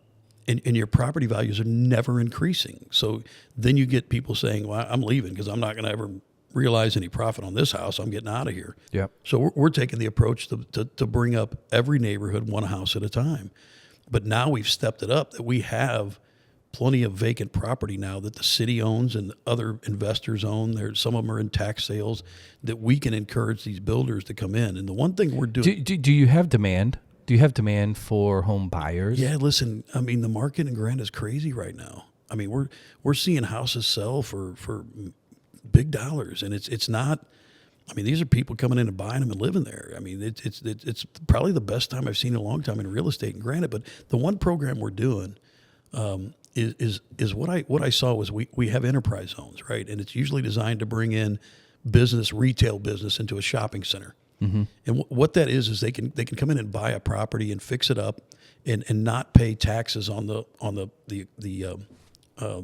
your property values are never increasing. So then you get people saying, "Well, I'm leaving because I'm not going to ever realize any profit on this house. I'm getting out of here." Yep. So we're taking the approach to bring up every neighborhood one house at a time. But now we've stepped it up, that we have plenty of vacant property now that the city owns and other investors own. Some of them are in tax sales, that we can encourage these builders to come in. And the one thing we're doing... Do you have demand? Do you have demand for home buyers? Yeah, listen, I mean, the market in Granite is crazy right now. I mean, we're seeing houses sell for big dollars, and it's not... I mean, these are people coming in and buying them and living there. I mean, it's probably the best time I've seen in a long time in real estate in Granite. But the one program we're doing... is what I saw was we have enterprise zones, right? And it's usually designed to bring in retail business into a shopping center. Mm-hmm. And what that is they can come in and buy a property and fix it up and not pay taxes on the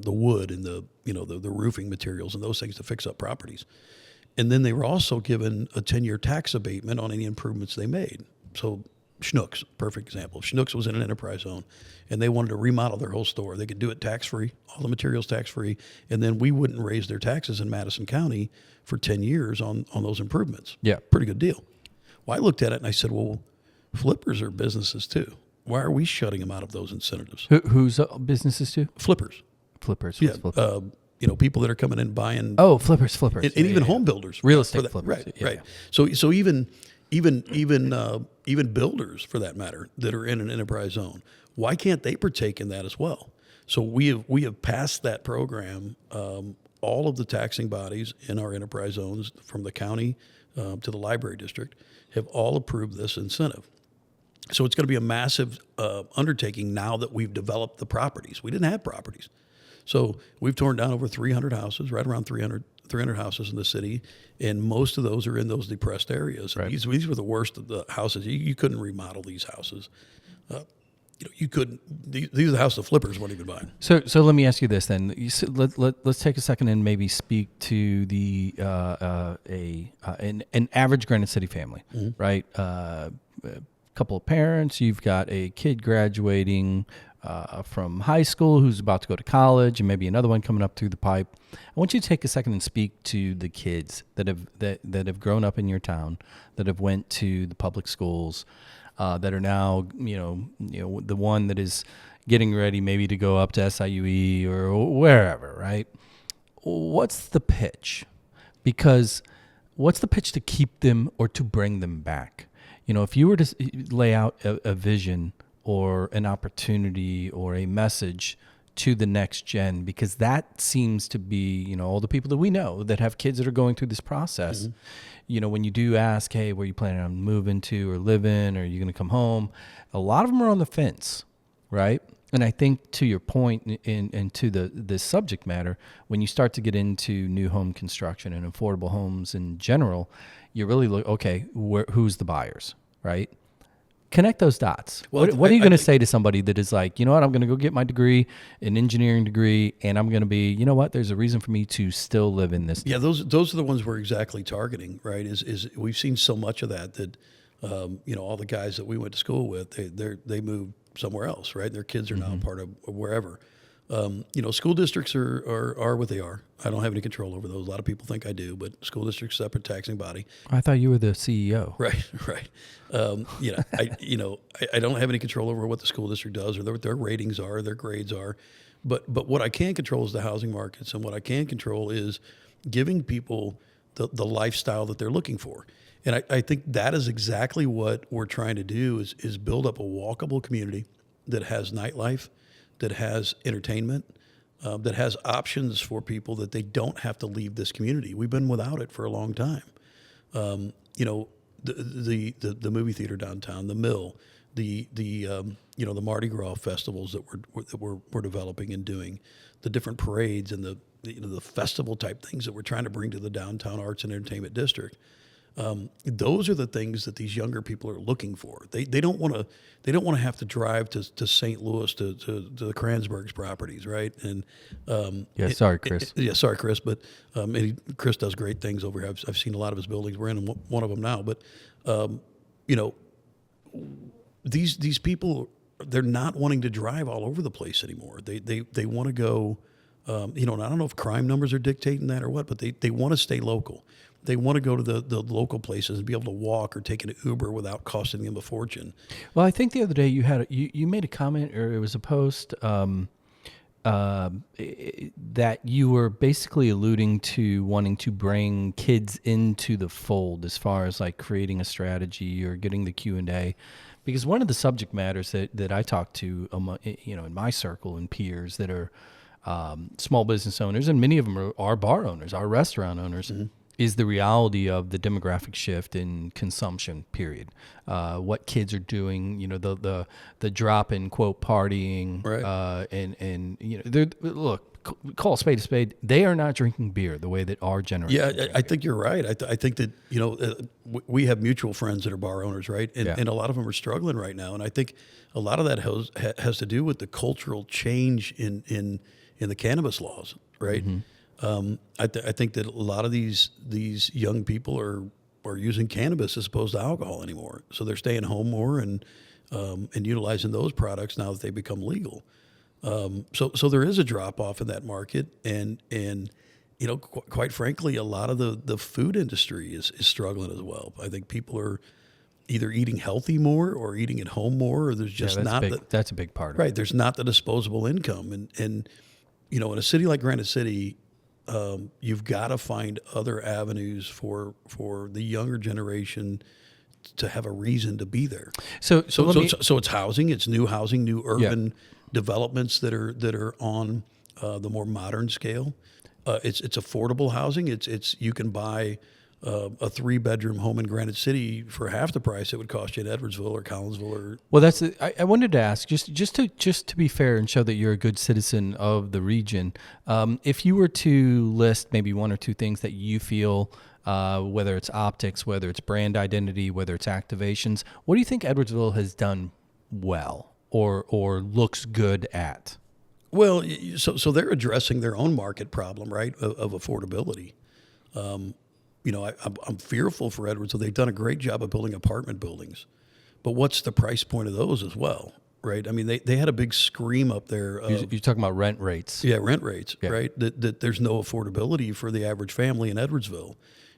wood and the roofing materials and those things to fix up properties. And then they were also given a 10-year tax abatement on any improvements they made. So Schnucks, perfect example. Schnucks was in an enterprise zone, and they wanted to remodel their whole store. They could do it tax-free, all the materials tax-free, and then we wouldn't raise their taxes in Madison County for 10 years on those improvements. Yeah. Pretty good deal. Well, I looked at it, and I said, well, flippers are businesses too. Why are we shutting them out of those incentives? Whose businesses too? Flippers. Flippers. Yeah. Flippers? People that are coming in and buying. Oh, flippers. And even home builders. Real estate flippers. flippers. Right, Yeah, right. yeah. So even builders, for that matter, that are in an enterprise zone, why can't they partake in that as well? So we have passed that program. All of the taxing bodies in our enterprise zones, from the county to the library district, have all approved this incentive. So it's going to be a massive undertaking now that we've developed the properties. We didn't have properties. So we've torn down over 300 houses, right around 300 houses in the city, and most of those are in those depressed areas. Right. These were the worst of the houses. You couldn't remodel these houses. You couldn't. These are the houses the flippers weren't even buying. So let me ask you this then. Let's take a second and maybe speak to the an average Granite City family, mm-hmm. right? A couple of parents. You've got a kid graduating from high school who's about to go to college, and maybe another one coming up through the pipe. I want you to take a second and speak to the kids that have grown up in your town, that have went to the public schools, that are now the one that is getting ready maybe to go up to SIUE or wherever, right? What's the pitch? Because what's the pitch to keep them or to bring them back? If you were to lay out a vision or an opportunity or a message to the next gen? Because that seems to be, all the people that we know that have kids that are going through this process. When you do ask, hey, where are you planning on moving to or living, or are you going to come home? A lot of them are on the fence, right? And I think to your point and to the subject matter, when you start to get into new home construction and affordable homes in general, you really look, okay, who's the buyers, right? Connect those dots. Well, What are you going to say to somebody that is like, you know what, I'm going to go get my degree, an engineering degree, and I'm going to be, you know what, there's a reason for me to still live in this. Yeah, those are the ones we're exactly targeting, right? Is we've seen so much of that all the guys that we went to school with, they moved somewhere else, right? Their kids are now part of wherever. School districts are what they are. I don't have any control over those. A lot of people think I do, but school districts, separate taxing body. I thought you were the CEO. Right. I don't have any control over what the school district does or what their ratings are, their grades are. But what I can control is the housing markets, and what I can control is giving people the lifestyle that they're looking for. And I think that is exactly what we're trying to do is build up a walkable community that has nightlife, that has entertainment, that has options for people that they don't have to leave this community. We've been without it for a long time. The movie theater downtown, the Mill, the Mardi Gras festivals that we're developing and doing, the different parades and the festival type things that we're trying to bring to the downtown arts and entertainment district. Those are the things that these younger people are looking for. They don't want to have to drive to St. Louis to the Kranzberg's properties, right? And sorry, Chris. Sorry, Chris. But Chris does great things over here. I've seen a lot of his buildings. We're in one of them now. But these people, they're not wanting to drive all over the place anymore. They want to go. And I don't know if crime numbers are dictating that or what, but they want to stay local. They want to go to the local places and be able to walk or take an Uber without costing them a fortune. Well, I think the other day you made a comment, or it was a post that you were basically alluding to wanting to bring kids into the fold as far as like creating a strategy or getting the Q&A. Because one of the subject matters that I talk to, in my circle and peers that are small business owners, and many of them are bar owners, are restaurant owners, is the reality of the demographic shift in consumption, period. What kids are doing, the drop in quote partying, right. Call a spade. They are not drinking beer the way that our generation. Yeah, I think you're right. I think that we have mutual friends that are bar owners, right? And a lot of them are struggling right now. And I think a lot of that has to do with the cultural change in the cannabis laws, right? I think that a lot of these young people are using cannabis as opposed to alcohol anymore. So they're staying home more and utilizing those products now that they become legal. So there is a drop off in that market, and quite frankly, a lot of the food industry is struggling as well. I think people are either eating healthy more or eating at home more, or there's just that's a big part of it. Right. There's not the disposable income, and in a city like Granite City, you've got to find other avenues for the younger generation to have a reason to be there. So it's housing, it's new housing, new urban developments that are on the more modern scale. It's affordable housing. It's you can buy a 3-bedroom home in Granite City for half the price it would cost you in Edwardsville or Collinsville or. Well, I wanted to ask just to be fair and show that you're a good citizen of the region. If you were to list maybe one or two things that you feel, whether it's optics, whether it's brand identity, whether it's activations, what do you think Edwardsville has done well or looks good at? Well, so they're addressing their own market problem, right, of affordability. I'm fearful for Edwards. So they've done a great job of building apartment buildings, but what's the price point of those as well, right? I mean, they had a big scream up there. You're talking about rent rates. Yeah, rent rates, right? That there's no affordability for the average family in Edwardsville,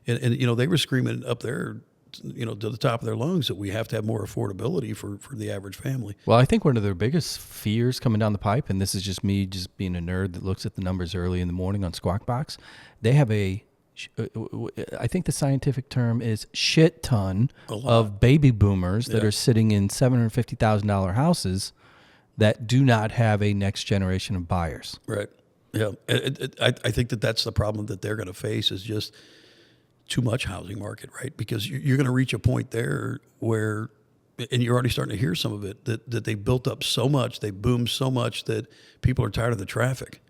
and they were screaming up there, to the top of their lungs that we have to have more affordability for the average family. Well, I think one of their biggest fears coming down the pipe, and this is just me just being a nerd that looks at the numbers early in the morning on Squawk Box, they have I think the scientific term is shit ton of baby boomers that are sitting in $750,000 houses that do not have a next generation of buyers. Right. Yeah. I think that's the problem that they're going to face is just too much housing market, right? Because you're going to reach a point there where, and you're already starting to hear some of it, that they built up so much, they boomed so much that people are tired of the traffic.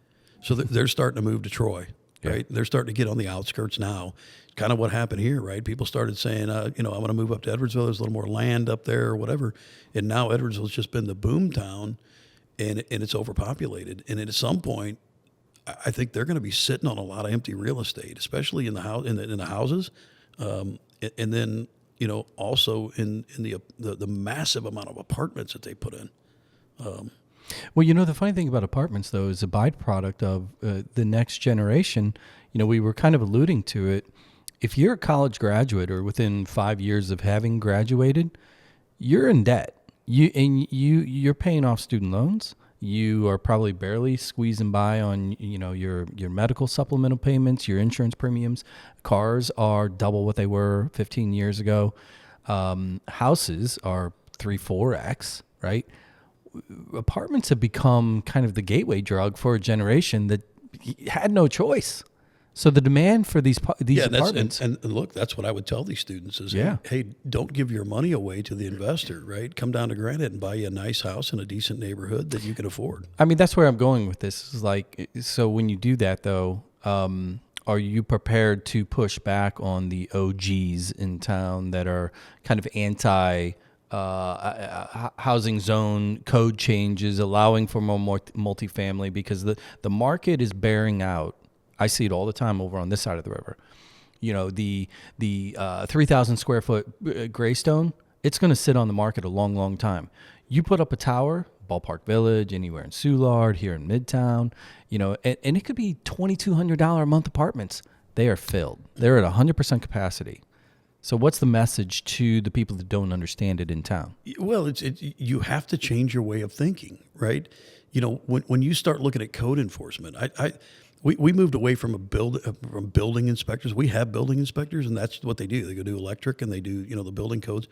So they're starting to move to Troy, right? They're starting to get on the outskirts now. Kind of what happened here, right? People started saying, I want to move up to Edwardsville. There's a little more land up there or whatever. And now Edwardsville's just been the boom town, and it's overpopulated. And at some point, I think they're going to be sitting on a lot of empty real estate, especially in the house in the houses, and then also in the massive amount of apartments that they put in. Well, the funny thing about apartments, though, is a byproduct of the next generation. We were kind of alluding to it. If you're a college graduate or within 5 years of having graduated, you're in debt. You're paying off student loans. You are probably barely squeezing by on your medical supplemental payments, your insurance premiums. Cars are double what they were 15 years ago. Houses are 3-4x, right? Apartments have become kind of the gateway drug for a generation that had no choice. So the demand for these apartments, and look, that's what I would tell these students is, Yeah. hey, don't give your money away to the investor, right? Come down to Granite and buy you a nice house in a decent neighborhood that you can afford. I mean, that's where I'm going with this. Is like, so when you do that, though, are you prepared to push back on the OGs in town that are kind of anti housing zone code changes, allowing for more multifamily, because the market is bearing out. I see it all the time over on this side of the river. The 3,000 square foot Greystone, it's going to sit on the market a long, long time. You put up a tower, Ballpark Village, anywhere in Soulard, here in Midtown, and it could be $2,200 a month apartments. They are filled. They're at 100% capacity. So what's the message to the people that don't understand it in town? Well, you have to change your way of thinking, right? When you start looking at code enforcement, we moved away from from building inspectors. We have building inspectors, and that's what they do. They go do electric and they do the building codes.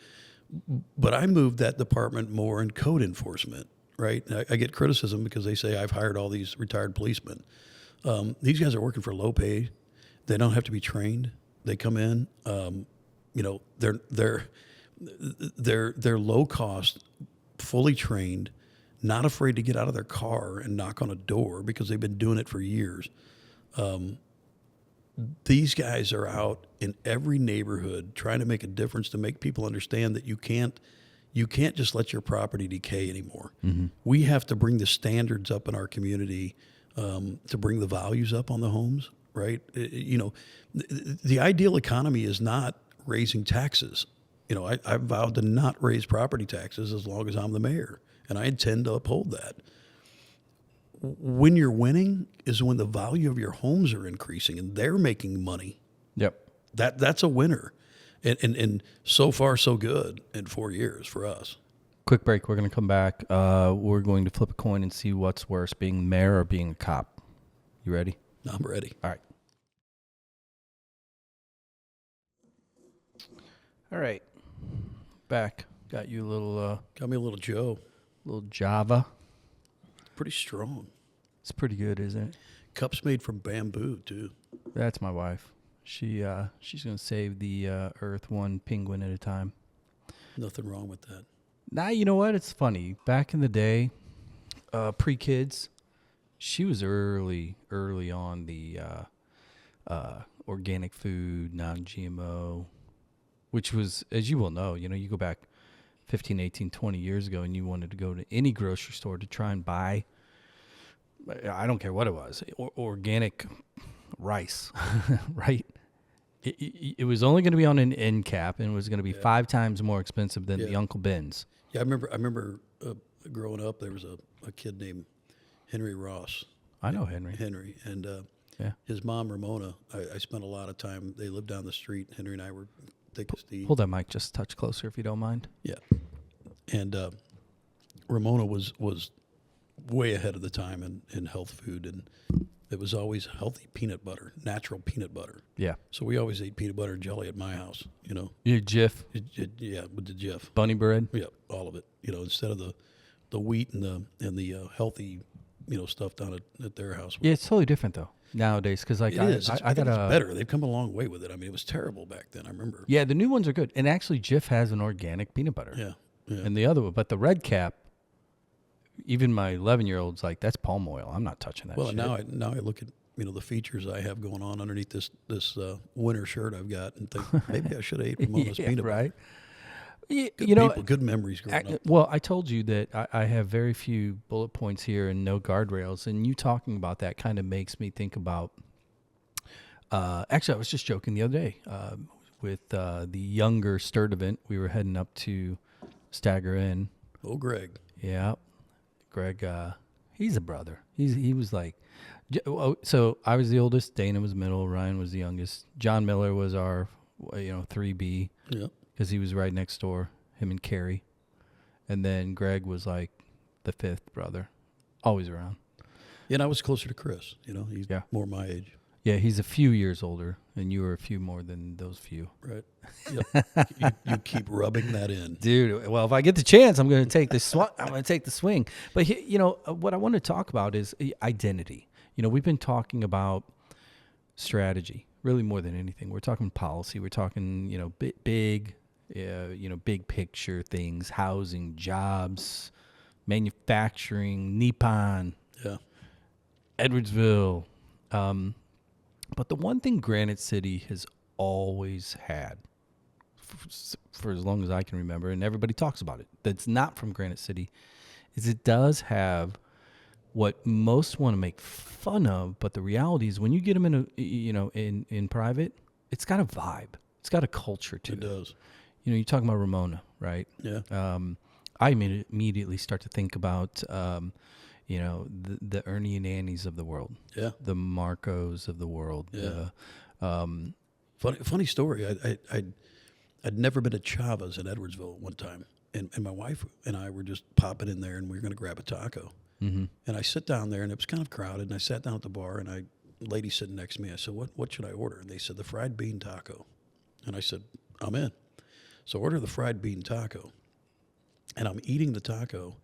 But I moved that department more in code enforcement, right? I get criticism because they say I've hired all these retired policemen. These guys are working for low pay. They don't have to be trained. They come in. They're low cost, fully trained, not afraid to get out of their car and knock on a door because they've been doing it for years. These guys are out in every neighborhood trying to make a difference, to make people understand that you can't just let your property decay anymore. Mm-hmm. We have to bring the standards up in our community, to bring the values up on the homes, right? The ideal economy is not raising taxes. I vowed to not raise property taxes as long as I'm the mayor, and I intend to uphold that. When you're winning is when the value of your homes are increasing and they're making money. Yep. That's a winner. And so far, so good in 4 years for us. Quick break. We're going to come back. We're going to flip a coin and see what's worse, being mayor or being a cop. You ready? I'm ready. All right. All right. Back. Got you a little... Got me a little Joe. Little Java. Pretty strong. It's pretty good, isn't it? Cups made from bamboo, too. That's my wife. She's going to save the earth one penguin at a time. Nothing wrong with that. Now, you know what? It's funny. Back in the day, pre-kids, she was early on the organic food, non-GMO, which was, as you will know, you go back 15, 18, 20 years ago and you wanted to go to any grocery store to try and buy, I don't care what it was, organic rice, right? It was only going to be on an end cap, and it was going to be 5 times more expensive than the Uncle Ben's. Yeah, I remember growing up, there was a kid named Henry Ross. I know Henry. And his mom, Ramona, I spent a lot of time, they lived down the street. Henry and I were thick as thieves. Hold that mic just a touch closer if you don't mind. Yeah. And Ramona was way ahead of the time in health food, and it was always healthy peanut butter, natural peanut butter. Yeah. So we always ate peanut butter and jelly at my house, Your Jif. Yeah, with the Jif. Bunny bread. Yeah, all of it. Instead of the the wheat and the healthy, stuff down at their house. Yeah, it's totally different though nowadays because like It is. I think got it's better. They've come a long way with it. I mean, it was terrible back then. I remember. Yeah, the new ones are good, and actually Jif has an organic peanut butter. Yeah. Yeah. And the other one, but the red cap, even my 11-year-old's like, that's palm oil. I'm not touching that. Well, shit. now I look at the features I have going on underneath this winter shirt I've got, and think maybe I should have ate Ramona's peanut butter. Right. Good You know, people, good memories growing up. well, I told you that I have very few bullet points here and no guardrails, and you talking about that kind of makes me think about. Actually, I was just joking the other day with the younger Sturdivant. We were heading up to Stagger Inn. Oh, Greg. Yeah, Greg. He's a brother. He was like. So I was the oldest. Dana was middle. Ryan was the youngest. John Miller was our 3B. Yeah. Because he was right next door, him and Carrie. And then Greg was like the fifth brother, always around. Yeah, and I was closer to Chris. He's more my age. Yeah, he's a few years older, and you were a few more than those few. Right. Yep. you keep rubbing that in. Dude, well, if I get the chance, I'm going to take the swing. But, what I want to talk about is identity. We've been talking about strategy, really more than anything. We're talking policy. We're talking, big picture things, housing, jobs, manufacturing, Nippon, Edwardsville. But the one thing Granite City has always had, for as long as I can remember, and everybody talks about it, that's not from Granite City, is it does have what most want to make fun of, but the reality is when you get them in private, it's got a vibe. It's got a culture to it. It does. You're talking about Ramona, right? Yeah. I immediately start to think about, the Ernie and Annies of the world. Yeah. The Marcos of the world. Yeah. Funny story. I'd never been to Chava's in Edwardsville at one time, and my wife and I were just popping in there, and we were going to grab a taco. Mm-hmm. And I sit down there, and it was kind of crowded, and I sat down at the bar, and lady sitting next to me, I said, what should I order? And they said, the fried bean taco. And I said, I'm in. So I order the fried bean taco, and I'm eating the taco,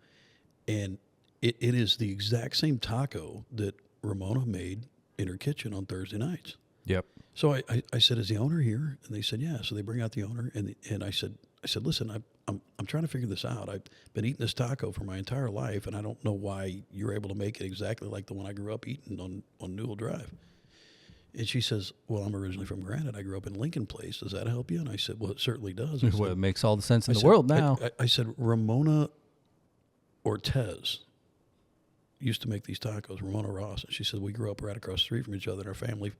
and it is the exact same taco that Ramona made in her kitchen on Thursday nights. Yep. So I said, is the owner here? And they said, yeah. So they bring out the owner, and I said, listen, I'm trying to figure this out. I've been eating this taco for my entire life, and I don't know why you're able to make it exactly like the one I grew up eating on Newell Drive. And she says, well, I'm originally from Granite. I grew up in Lincoln Place. Does that help you? And I said, well, it certainly does. Well, it makes all the sense in the world now. I said, Ramona Ortez used to make these tacos, Ramona Ross. And she said, we grew up right across the street from each other, and our family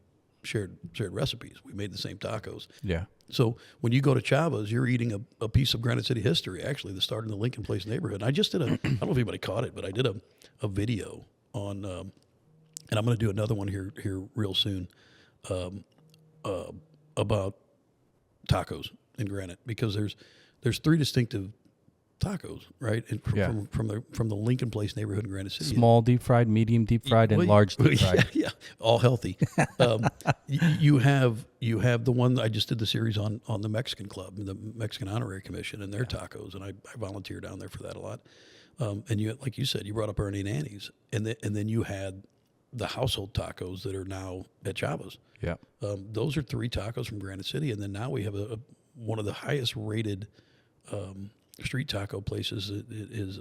shared recipes. We made the same tacos. Yeah. So when you go to Chava's, you're eating a piece of Granite City history, actually, that started in the Lincoln Place neighborhood. And I just did I don't know if anybody caught it, but I did a video on, and I'm going to do another one here real soon, about tacos in Granite, because there's three distinctive tacos, right? And from the Lincoln Place neighborhood in Granite City. Small deep fried, medium deep fried, and large deep fried. Yeah, all healthy. You have the one I just did the series on the Mexican Club, the Mexican Honorary Commission, and their tacos, and I volunteer down there for that a lot. And you, like you said, you brought up Ernie and Annie's, and then you had the household tacos that are now at Chava's. Yeah. Those are three tacos from Granite City, and then now we have one of the highest rated street taco places is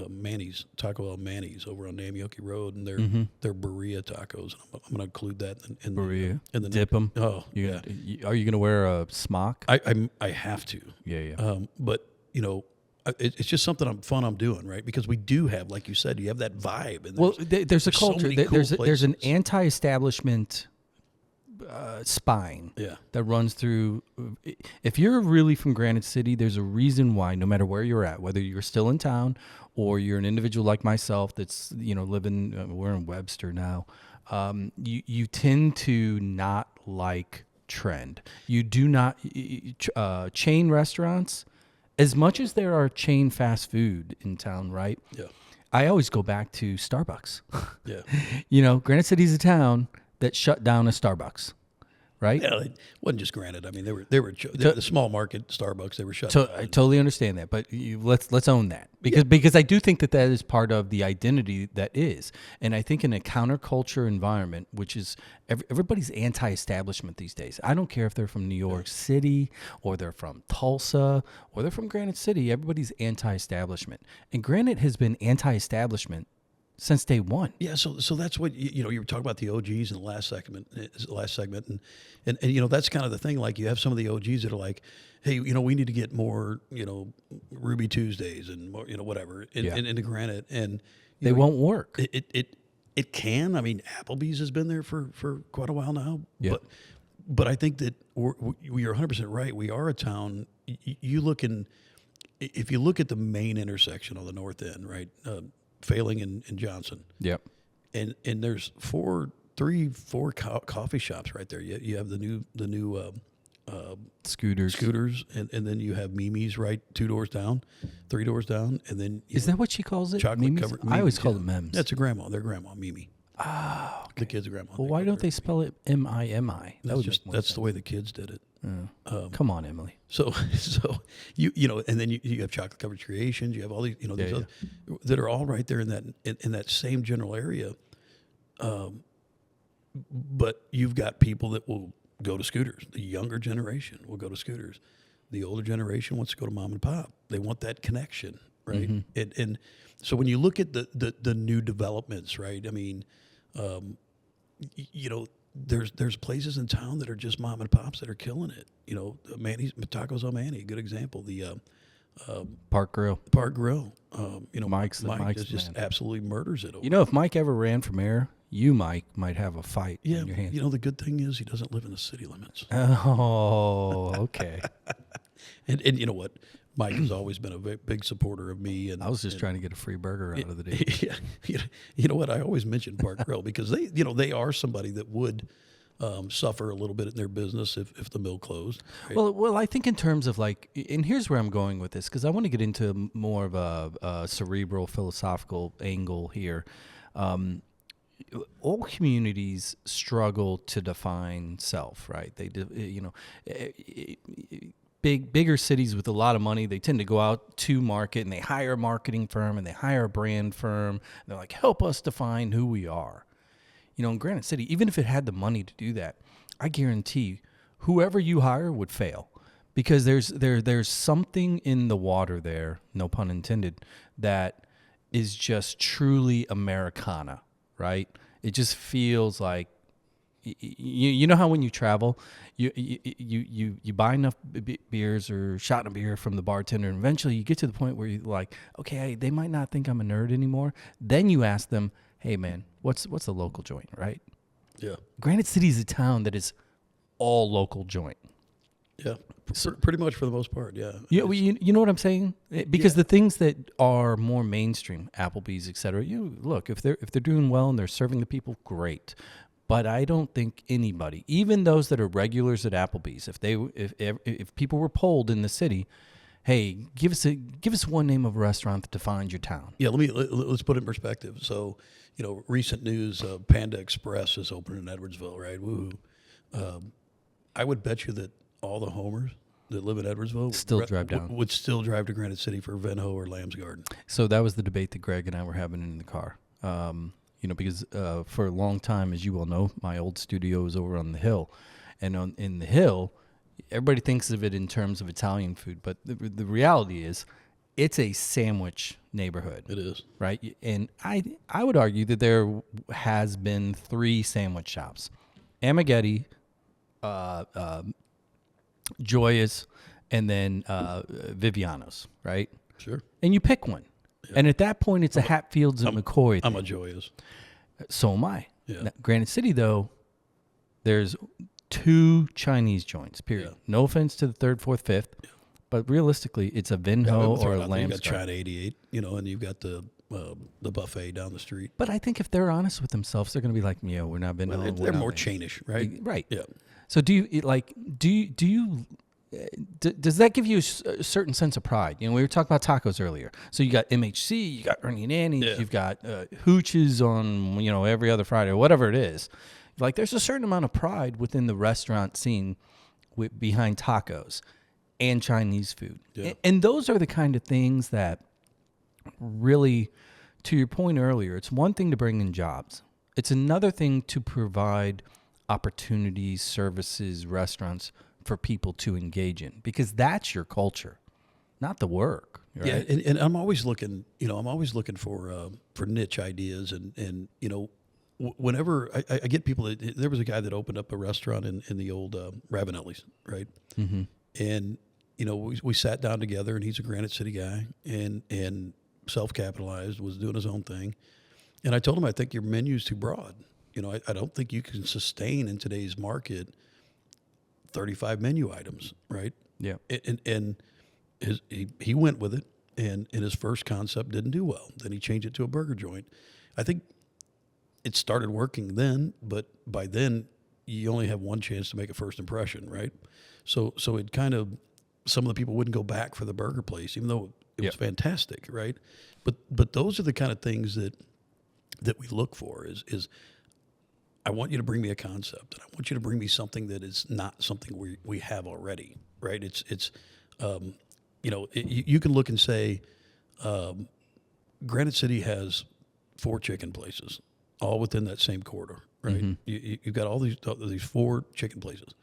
Manny's, Taco El Manny's over on Namioki Road, and they're birria tacos. I'm going to include that in birria. In the dip them. Oh, yeah. Are you going to wear a smock? I have to. Yeah. But it's just something I'm doing, right? Because we do have, like you said, you have that vibe. And there's a culture. So there's an anti-establishment spine that runs through. If you're really from Granite City, there's a reason why, no matter where you're at, whether you're still in town or you're an individual like myself that's living, we're in Webster now, you tend to not like trend. You do not chain restaurants. As much as there are chain fast food in town, right? Yeah. I always go back to Starbucks. Yeah. Granite City's a town that shut down a Starbucks. right? Yeah, it wasn't just Granite. I mean, the small market Starbucks. They were shut So down. I totally understand that, but let's own that because I do think that is part of the identity that is, and I think in a counterculture environment, which is everybody's anti-establishment these days. I don't care if they're from New York City or they're from Tulsa or they're from Granite City. Everybody's anti-establishment, and Granite has been anti-establishment since day one. Yeah, so that's what you were talking about the OGs in the last segment, and that's kind of the thing. Like you have some of the OGs that are like, hey, we need to get more Ruby Tuesdays and more whatever into Granite, and They won't work. It can. I mean, Applebee's has been there for quite a while now, but I think that we are 100% right. We are a town. If you look at the main intersection on the north end, right. Failing in Johnson. Yep. And there's four coffee shops right there. You have the new Scooters, and then you have Mimi's right 3 doors down, and then is that what she calls it? chocolate Mimi's? covered. I always Mimi's, call it Mems. That's their grandma, Mimi. Oh, okay. The kid's grandma. Well, why don't they spell it M-I-M-I? That's the way the kids did it. Come on, Emily. So and then you have chocolate covered creations. You have all these these other, that are all right there in that same general area. But you've got people that will go to Scooters. The younger generation will go to Scooters. The older generation wants to go to mom and pop. They want that connection, right? Mm-hmm. And so when you look at the new developments, right? I mean, there's places in town that are just mom and pops that are killing it. Manny's Tacos on Manny, a good example. The Park Grill. Mike just absolutely murders it. If Mike ever ran for mayor, Mike, might have a fight on your hands. The good thing is he doesn't live in the city limits. Oh, okay. and you know what? Mike has always been a big supporter of me. And I was just trying to get a free burger out of the day. Yeah, you know what? I always mention Park Grill because they are somebody that would suffer a little bit in their business if the mill closed. Right? Well, I think in terms of and here's where I'm going with this because I want to get into more of a cerebral philosophical angle here. All communities struggle to define self, right? Bigger cities with a lot of money, they tend to go out to market and they hire a marketing firm and they hire a brand firm. And they're like, help us define who we are. In Granite City, even if it had the money to do that, I guarantee whoever you hire would fail because there's something in the water there, no pun intended, that is just truly Americana, right? It just feels like you know how when you travel, you buy enough beers or shot in a beer from the bartender, and eventually you get to the point where you're like, okay, they might not think I'm a nerd anymore. Then you ask them, hey man, what's the local joint, right? Yeah. Granite City is a town that is all local joint. Yeah, pretty much for the most part. Yeah. You know what I'm saying? Because the things that are more mainstream, Applebee's, et cetera, look, if they're doing well and they're serving the people, great. But I don't think anybody, even those that are regulars at Applebee's, if people were polled in the city, hey, give us one name of a restaurant that defines your town. Yeah, let's put it in perspective. So, recent news: Panda Express is opening in Edwardsville, right? Woo! I would bet you that all the homers that live in Edwardsville would still drive to Granite City for Venho or Lamb's Garden. So that was the debate that Greg and I were having in the car. Because for a long time, as you well know, my old studio was over on the hill. And in the hill, everybody thinks of it in terms of Italian food. But the reality is it's a sandwich neighborhood. It is. Right? And I would argue that there has been 3 sandwich shops. Amaghetti, Joyous, and then Viviano's, right? Sure. And you pick one. Yeah. And at that point, it's a Hatfields and McCoy thing. I'm a Joyous. So am I. Yeah. Now, Granite City, though, there's 2 Chinese joints, period. Yeah. No offense to the 3rd, 4th, 5th, but realistically, it's a Venho or a Lamb's Garden. You've got China 88, and you've got the buffet down the street. But I think if they're honest with themselves, they're going to be like, we're not Venho. Well, they're more chainish, right? Right. Yeah. So does that give you a certain sense of pride? We were talking about tacos earlier. So you got MHC, you got Ernie and Annie's, you've got Hooches on, every other Friday or whatever it is. Like there's a certain amount of pride within the restaurant scene behind tacos and Chinese food. Yeah. And those are the kind of things that really, to your point earlier, it's one thing to bring in jobs. It's another thing to provide opportunities, services, restaurants for people to engage in, because that's your culture, not the work. Right? Yeah, and I'm always looking, for niche ideas, and whenever I get people, there was a guy that opened up a restaurant in the old Ravenelli's, right? Mm-hmm. And we sat down together, and he's a Granite City guy, and self-capitalized, was doing his own thing, and I told him, I think your menu's too broad. I don't think you can sustain in today's market 35 menu items, right? Yeah. And he went with it, and his first concept didn't do well. Then he changed it to a burger joint. I think it started working then, but by then you only have one chance to make a first impression, right? So it kind of, some of the people wouldn't go back for the burger place, even though it was fantastic, right? But those are the kind of things that we look for is I want you to bring me a concept, and I want you to bring me something that is not something we have already, right? You can look and say, Granite City has 4 chicken places, all within that same corridor, right? Mm-hmm. You've got all these 4 chicken places.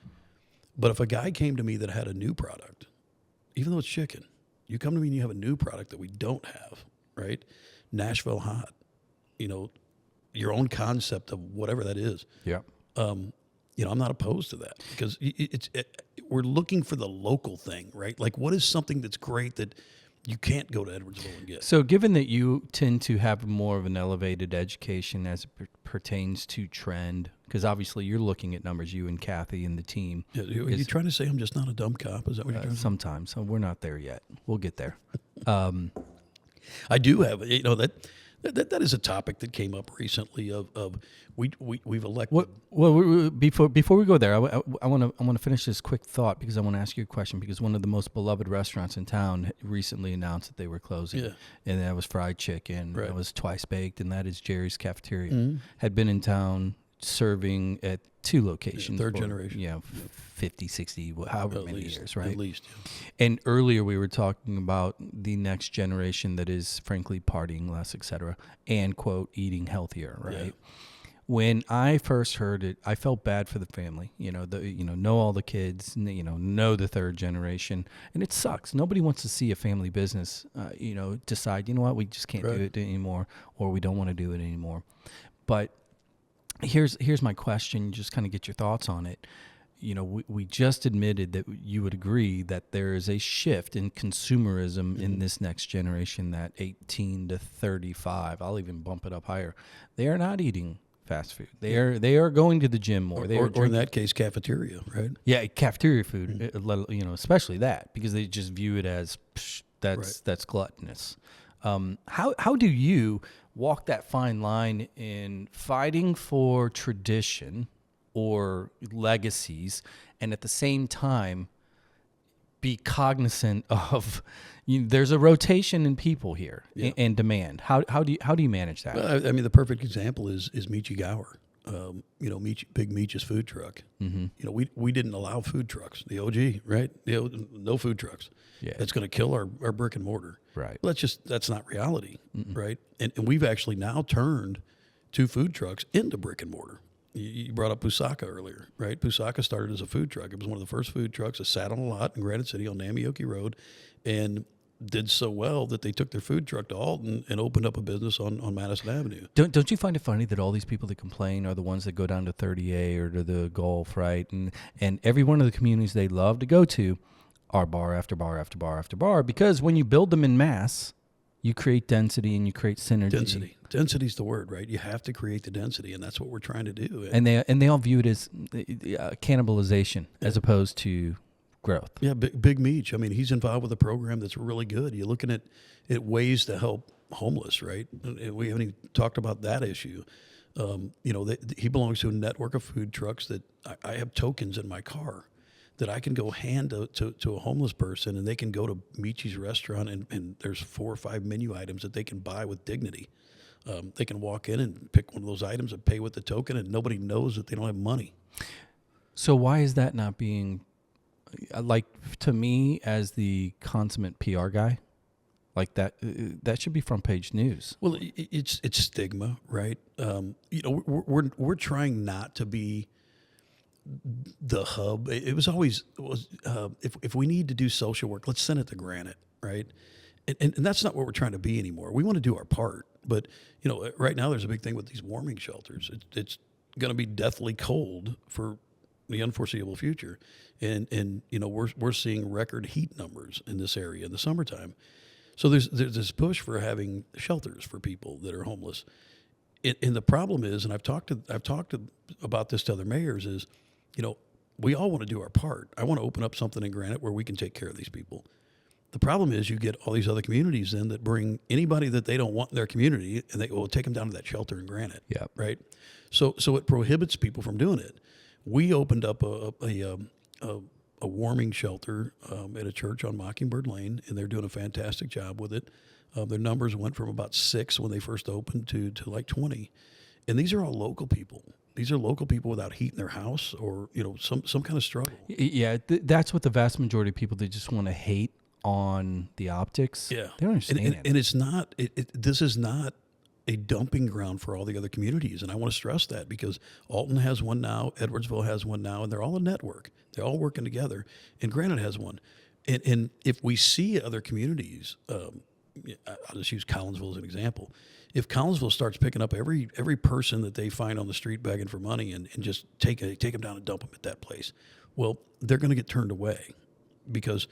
But if a guy came to me that had a new product, even though it's chicken, you come to me and you have a new product that we don't have, right? Nashville hot, your own concept of whatever that is. Yeah. I'm not opposed to that, because we're looking for the local thing, right? Like, what is something that's great that you can't go to Edwardsville and get? So given that you tend to have more of an elevated education as it pertains to trend, because obviously you're looking at numbers, you and Kathy and the team. Yeah, are you trying to say I'm just not a dumb cop? Is that what you're trying to say? Sometimes. So we're not there yet. We'll get there. I do have, that is a topic that came up recently of we've elected. Well, before we go there, I want to finish this quick thought, because I want to ask you a question, because one of the most beloved restaurants in town recently announced that they were closing. Yeah. And that was Fried Chicken. Right. That was Twice Baked, and that is Jerry's Cafeteria. Mm-hmm. Had been in town serving at 2 locations. Third generation. Yeah, 50, 60, however At many least, years, right? At least. Yeah. And earlier we were talking about the next generation that is frankly partying less, et cetera, and, quote, eating healthier, right? Yeah. When I first heard it, I felt bad for the family. Know all the kids, know the third generation, and it sucks. Nobody wants to see a family business, decide, what, we just can't do it anymore, or we don't want to do it anymore. But here's my question, just kind of get your thoughts on it. We just admitted that you would agree that there is a shift in consumerism in this next generation, that 18 to 35, I'll even bump it up higher. They are not eating fast food. They are going to the gym more. Or in that case, cafeteria, right? Yeah, cafeteria food, especially that, because they just view it as that's gluttonous. How do you walk that fine line in fighting for tradition or legacies, and at the same time be cognizant of there's a rotation in people here and demand? How do you manage that? Well, I mean, the perfect example is Michi Gower. Big Meech's food truck. Mm-hmm. We didn't allow food trucks. The OG, right? No food trucks. Yeah, it's going to kill our brick and mortar. Right. Well, that's not reality, right? And we've actually now turned 2 food trucks into brick and mortar. You brought up Pusaka earlier, right? Pusaka started as a food truck. It was one of the first food trucks that sat on a lot in Granite City on Namioki Road, and did so well that they took their food truck to Alton and opened up a business on Madison Avenue. Don't you find it funny that all these people that complain are the ones that go down to 30A or to the Gulf, right? And every one of the communities they love to go to are bar after bar after bar after bar, because when you build them in mass, you create density and you create synergy. Density's the word, right? You have to create the density, and that's what we're trying to do. And they all view it as cannibalization as opposed to growth. Yeah, Big Meech. I mean, he's involved with a program that's really good. You're looking at ways to help homeless, right? And we haven't even talked about that issue. He belongs to a network of food trucks that I have tokens in my car that I can go hand to a homeless person, and they can go to Michi's restaurant, and there's 4 or 5 menu items that they can buy with dignity. They can walk in and pick one of those items and pay with the token, and nobody knows that they don't have money. So why is that not being, like, to me as the consummate PR guy, like that should be front page news. Well, it's stigma, right? We're trying not to be the hub. It was always if we need to do social work, let's send it to Granite, right? And that's not what we're trying to be anymore. We want to do our part, but right now there's a big thing with these warming shelters. It's going to be deathly cold for the unforeseeable future, and we're seeing record heat numbers in this area in the summertime. So there's this push for having shelters for people that are homeless. And the problem is, and I've talked about this to other mayors, is we all want to do our part. I want to open up something in Granite where we can take care of these people. The problem is you get all these other communities then that bring anybody that they don't want in their community, and they will take them down to that shelter in Granite. Yeah. Right. So it prohibits people from doing it. We opened up a warming shelter at a church on Mockingbird Lane, and they're doing a fantastic job with it. Their numbers went from about 6 when they first opened to like 20. And these are all local people. These are local people without heat in their house or, some kind of struggle. Yeah, that's what the vast majority of people, they just want to hate on the optics. Yeah. They don't understand it. And it's not, this is not a dumping ground for all the other communities. And I want to stress that because Alton has one now, Edwardsville has one now, and they're all a network. They're all working together. And Granite has one. And if we see other communities, I'll just use Collinsville as an example. If Collinsville starts picking up every person that they find on the street begging for money and just take them down and dump them at that place, well, they're going to get turned away because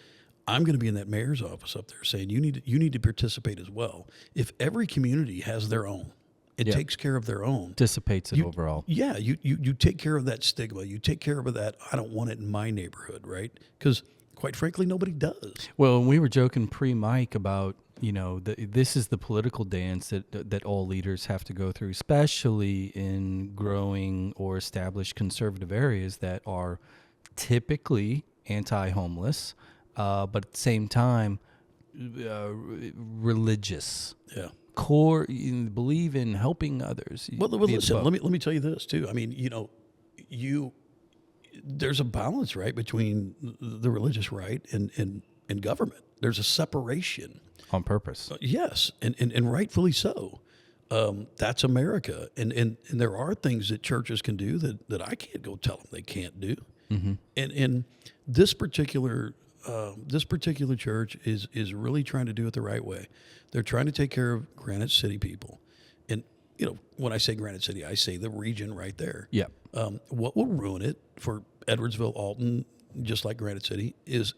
I'm going to be in that mayor's office up there saying you need to participate as well. If every community has their own, it takes care of their own, dissipates it overall. Yeah, you take care of that stigma. You take care of that. I don't want it in my neighborhood, right? Because quite frankly, nobody does. Well, and we were joking pre-mic about this is the political dance that all leaders have to go through, especially in growing or established conservative areas that are typically anti-homeless. But at the same time, religious. Yeah. Core, believe in helping others. Well, listen. Let me tell you this too. I mean, there's a balance, right, between the religious right and government. There's a separation on purpose. Yes, and rightfully so. That's America, and there are things that churches can do that I can't go tell them they can't do. Mm-hmm. And this particular church is really trying to do it the right way. They're trying to take care of Granite City people. And, when I say Granite City, I say the region right there. Yeah. What will ruin it for Edwardsville, Alton, just like Granite City, is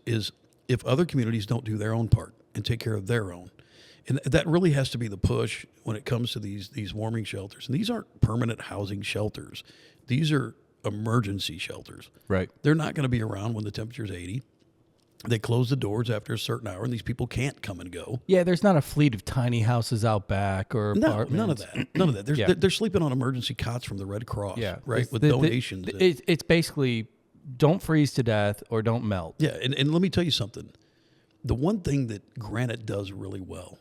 if other communities don't do their own part and take care of their own. And that really has to be the push when it comes to these warming shelters. And these aren't permanent housing shelters. These are emergency shelters. Right. They're not going to be around when the temperature is 80. They close the doors after a certain hour, and these people can't come and go. Yeah, there's not a fleet of tiny houses out back or apartments. None of that. None of that. They're sleeping on emergency cots from the Red Cross, right, with donations. It's basically don't freeze to death or don't melt. Yeah, and let me tell you something. The one thing that Granite does really well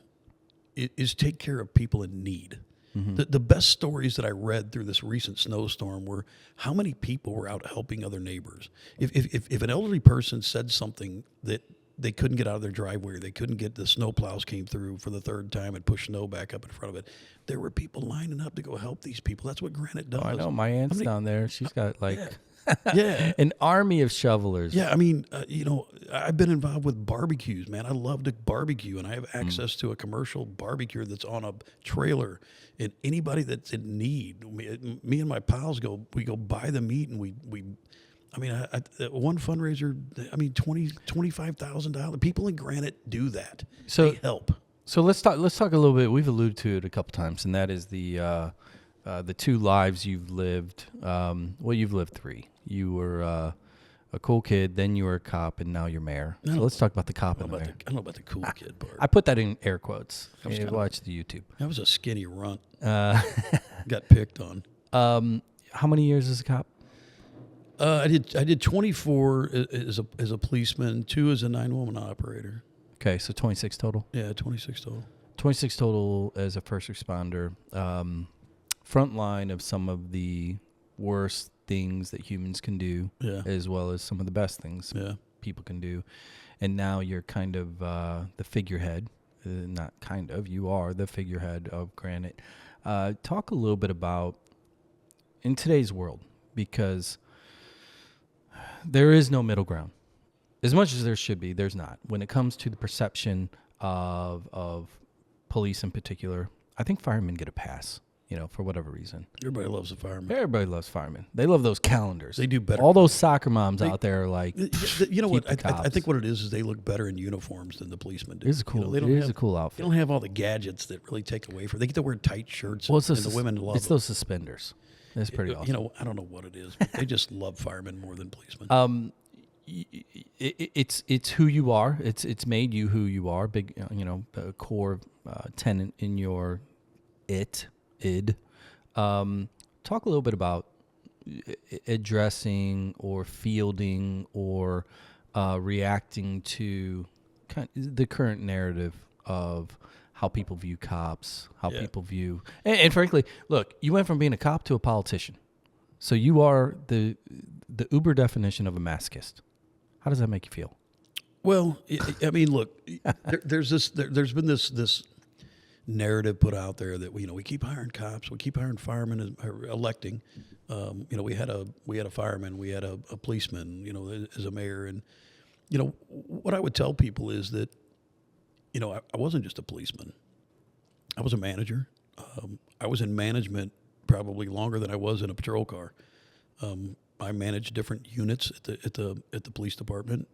is take care of people in need. Mm-hmm. The best stories that I read through this recent snowstorm were how many people were out helping other neighbors. If an elderly person said something that they couldn't get out of their driveway, or they couldn't get, the snow plows came through for the third time and pushed snow back up in front of it, there were people lining up to go help these people. That's what Granite does. Oh, I know. My aunt's down there. She's got yeah. an army of shovelers. Yeah, I mean, I've been involved with barbecues, man. I love to barbecue, and I have access to a commercial barbecue that's on a trailer. And anybody that's in need, me and my pals we go buy the meat, and we one fundraiser, $25,000. People in Granite do that. So they help. So let's talk a little bit. We've alluded to it a couple times, and that is the two lives you've lived. You've lived 3. You were a cool kid, then you were a cop, and now you're mayor. So let's talk about the cop and the mayor. I don't know about the cool kid part. I put that in air quotes. Watch the YouTube. I was a skinny runt. Got picked on. How many years as a cop? I did 24 as a policeman, 2 as a 911 operator. Okay, so 26 total. Yeah, 26 total. 26 total as a first responder. Front line of some of the worst things that humans can do, Yeah. as well as some of the best things Yeah. people can do. And now you're kind of the figurehead. Not kind of, you are the figurehead of Granite. Talk a little bit about, in today's world, because there is no middle ground. As much as there should be, there's not. When it comes to the perception of police in particular, I think firemen get a pass, for whatever reason. Everybody loves the firemen. Everybody loves firemen. They love those calendars. They do better. All those soccer moms out there are like, You know what? keep the I think cops. what it is they look better in uniforms than the policemen do. It is cool. They It don't is have, a cool They outfit. don't have all the gadgets that really take away from. They get to wear tight shirts, Well, and the women love it's them. those suspenders. That's pretty awesome. I don't know what it is, but they just love firemen more than policemen. It's who you are. It's made you who you are. Big, a core tenet in your id. Talk a little bit about addressing or fielding or reacting to the current narrative of how people view cops, how people view, and frankly, look, you went from being a cop to a politician, so you are the uber definition of a masochist. How does that make you feel? Well, I mean, look, there's been this narrative put out there that we keep hiring cops, we keep hiring firemen, electing. We had a fireman, we had a policeman, as a mayor, and what I would tell people is that I wasn't just a policeman. I was a manager. I was in management probably longer than I was in a patrol car. I managed different units at the police department.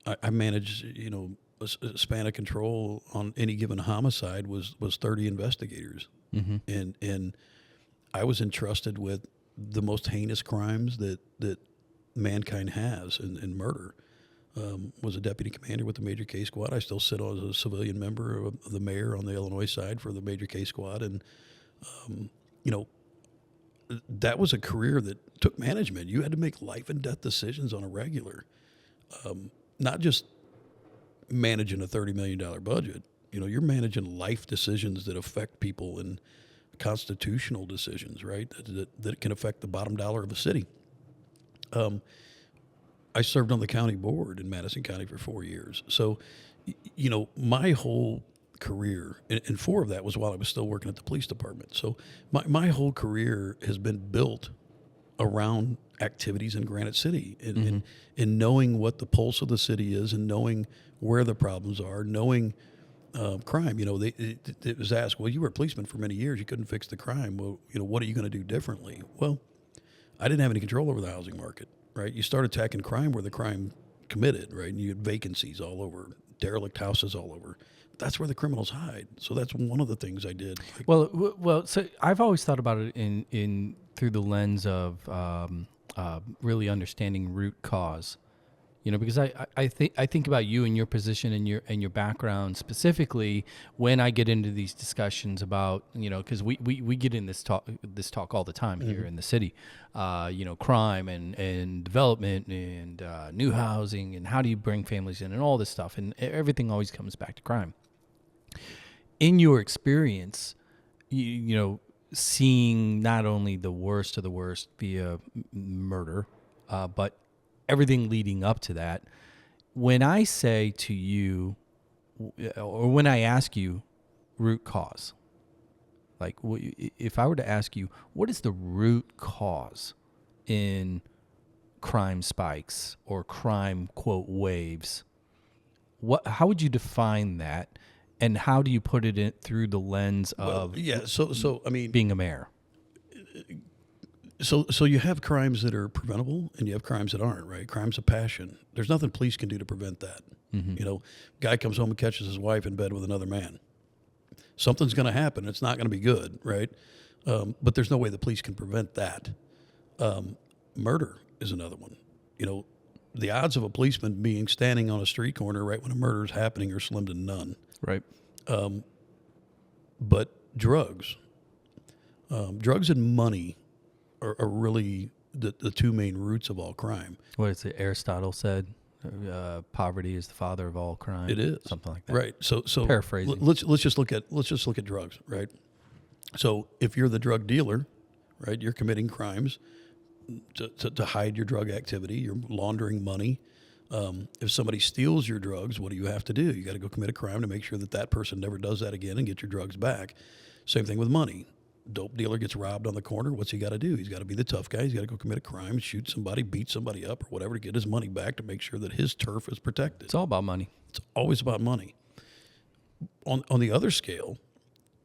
I managed, a span of control on any given homicide was 30 investigators, and I was entrusted with the most heinous crimes that mankind has, in murder. Was a deputy commander with the major case squad. I still sit as a civilian member of the mayor on the Illinois side for the major case squad, and that was a career that took management. You had to make life and death decisions on a regular, not just managing a $30 million budget. You're managing life decisions that affect people and constitutional decisions, right? That can affect the bottom dollar of a city. I served on the county board in Madison County for 4 years. So, my whole career, and 4 of that was while I was still working at the police department. So my whole career has been built around activities in Granite City and knowing what the pulse of the city is and knowing where the problems are, knowing crime. It was asked, well, you were a policeman for many years. You couldn't fix the crime. Well, what are you going to do differently? Well, I didn't have any control over the housing market, right? You start attacking crime where the crime committed, right? And you had vacancies all over, derelict houses all over. That's where the criminals hide. So that's one of the things I did. Well. So I've always thought about it in through the lens of really understanding root cause. Because I think about you and your position and your background specifically when I get into these discussions about because we get in this talk all the time here in the city, crime and development and new housing and how do you bring families in and all this stuff, and everything always comes back to crime. In your experience, seeing not only the worst of the worst via murder, but everything leading up to that, when I say to you, or when I ask you root cause, like if I were to ask you, what is the root cause in crime spikes or crime, quote, waves, how would you define that? And how do you put it in through the lens of So I mean, being a mayor? So you have crimes that are preventable, and you have crimes that aren't. Right? Crimes of passion. There's nothing police can do to prevent that. Guy comes home and catches his wife in bed with another man. Something's going to happen. It's not going to be good, right? But there's no way the police can prevent that. Murder is another one. The odds of a policeman being standing on a street corner right when a murder is happening are slim to none. Right. But drugs and money are really the two main roots of all crime. What is it? Aristotle said Poverty is the father of all crime. It is something like that. right. So Paraphrasing. let's just look at drugs, right? So if you're the drug dealer, right, you're committing crimes to hide your drug activity. You're laundering money. If somebody steals your drugs, what do you have to do? You got to go commit a crime to make sure that that person never does that again and get your drugs back. Same thing with money. Dope dealer gets robbed on the corner. What's he got to do? He's got to be the tough guy. He's got to go commit a crime, shoot somebody, beat somebody up, or whatever to get his money back to make sure that his turf is protected. It's all about money. It's always about money. On the other scale,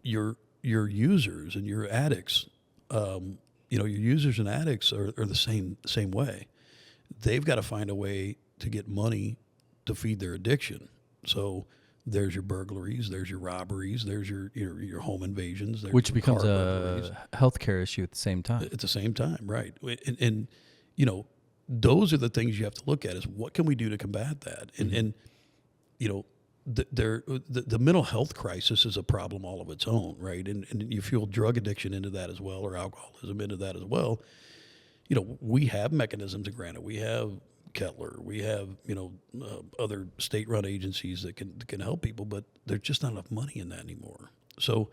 your users and your addicts, your users and addicts are the same way. They've got to find a way to get money to feed their addiction. So there's your burglaries, there's your robberies, there's your home invasions, there's Which your becomes car a burglaries. healthcare issue at the same time. At the same time, right? And those are the things you have to look at: is what can we do to combat that? And the mental health crisis is a problem all of its own, right? And you fuel drug addiction into that as well, or alcoholism into that as well. We have mechanisms in Granite. We have Kettler. We have other state-run agencies that can help people, but there's just not enough money in that anymore. So,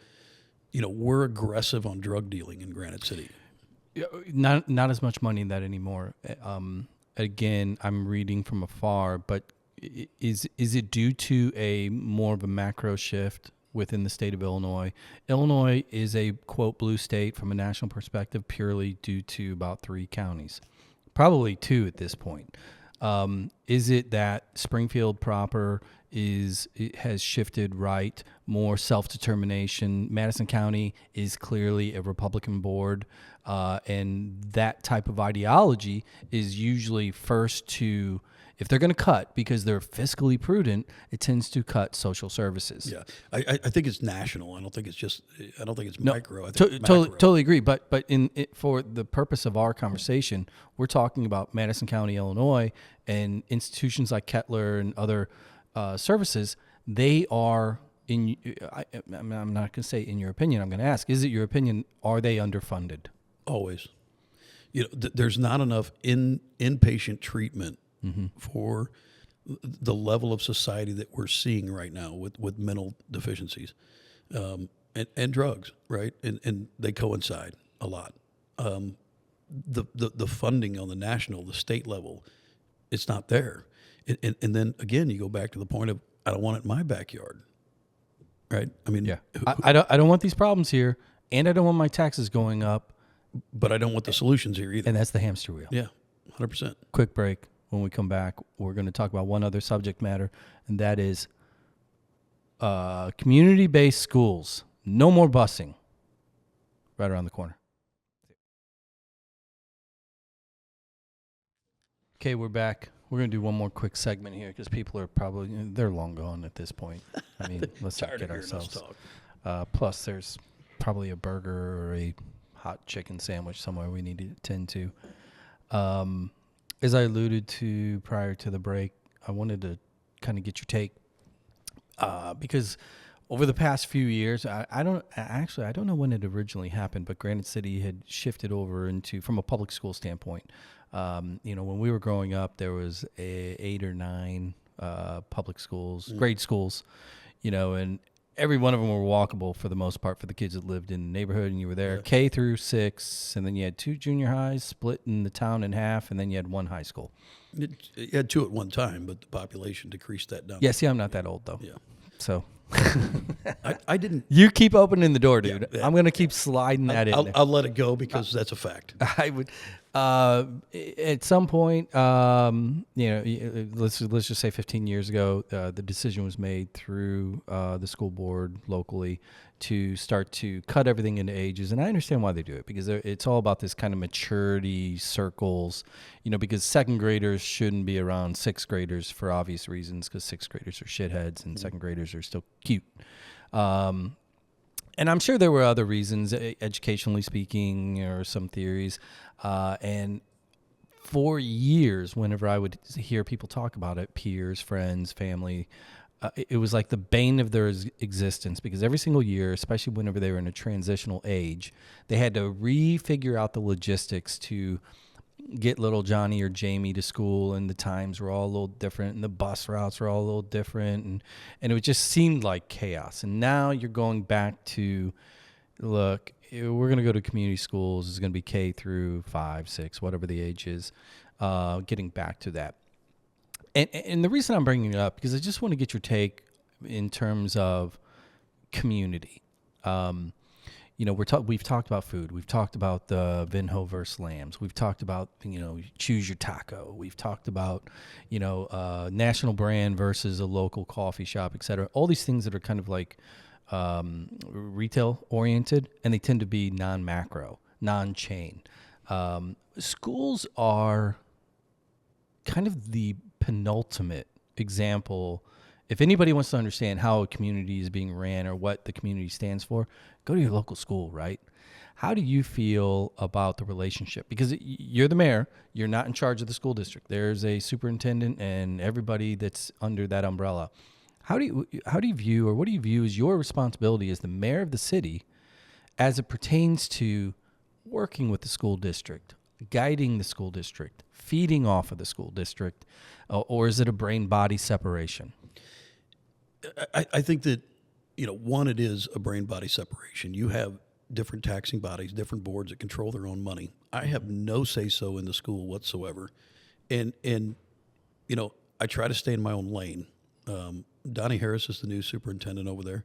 we're aggressive on drug dealing in Granite City. Yeah, not as much money in that anymore. Again, I'm reading from afar, but is it due to a more of a macro shift within the state of Illinois? Illinois is a, quote, blue state from a national perspective purely due to about 3 counties. Probably 2 at this point. Is it that Springfield proper has shifted right, more self-determination? Madison County is clearly a Republican board, and that type of ideology is usually first to, if they're going to cut because they're fiscally prudent, it tends to cut social services. Yeah, I think it's national. I don't think it's micro. I think Totally agree. But for the purpose of our conversation, we're talking about Madison County, Illinois, and institutions like Kettler and other services. They are I'm not going to say in your opinion. I'm going to ask: is it your opinion? Are they underfunded? Always. There's not enough inpatient treatment for the level of society that we're seeing right now with mental deficiencies and drugs, right? And they coincide a lot. The funding on the state level, it's not there. And then again, you go back to the point of, I don't want it in my backyard, right? I mean, yeah, I don't want these problems here, and I don't want my taxes going up. But I don't want the solutions here either. And that's the hamster wheel. Yeah, 100%. Quick break. When we come back, we're going to talk about one other subject matter, and that is community-based schools. No more busing. Right around the corner. Okay, we're back. We're going to do one more quick segment here because people are they're long gone at this point. I mean, let's not get ourselves. Plus, there's probably a burger or a hot chicken sandwich somewhere we need to tend to. As I alluded to prior to the break, I wanted to kind of get your take because over the past few years, I don't know when it originally happened, but Granite City had shifted over into, from a public school standpoint. When we were growing up, there was 8 or 9 public schools, grade schools, and every one of them were walkable for the most part for the kids that lived in the neighborhood, and you were there K through 6, and then you had 2 junior highs split in the town in half, and then you had 1 high school. You had 2 at one time, but the population decreased that down. Yeah, see, I'm not that old, though. Yeah. So I didn't. You keep opening the door, dude. Yeah. I'm going to keep sliding that in there. I'll let it go because that's a fact. I would, at some point, let's just say 15 years ago, the decision was made through the school board locally to start to cut everything into ages, and I understand why they do it because it's all about this kind of maturity circles, because 2nd graders shouldn't be around 6th graders for obvious reasons because 6th graders are shitheads and 2nd graders are still cute. And I'm sure there were other reasons, educationally speaking, or some theories. And for years, whenever I would hear people talk about it, peers, friends, family, it was like the bane of their existence because every single year, especially whenever they were in a transitional age, they had to refigure out the logistics to get little Johnny or Jamie to school, and the times were all a little different, and the bus routes were all a little different, and it just seemed like chaos. And now you're going back to, look, we're going to go to community schools. It's going to be K through 5, 6, whatever the age is, getting back to that. And the reason I'm bringing it up, because I just want to get your take in terms of community. We've talked about food. We've talked about the Vinho versus Lambs. We've talked about, choose your taco. We've talked about, national brand versus a local coffee shop, et cetera. All these things that are kind of like retail oriented, and they tend to be non-macro, non-chain. Schools are kind of the penultimate example. If anybody wants to understand how a community is being ran or what the community stands for, go to your local school, right? How do you feel about the relationship? Because you're the mayor, you're not in charge of the school district. There's a superintendent and everybody that's under that umbrella. How do you view, or what do you view as your responsibility as the mayor of the city as it pertains to working with the school district, guiding the school district, feeding off of the school district, or is it a brain-body separation? I think that, one, it is a brain-body separation. You have different taxing bodies, different boards that control their own money. I have no say-so in the school whatsoever. And I try to stay in my own lane. Donnie Harris is the new superintendent over there.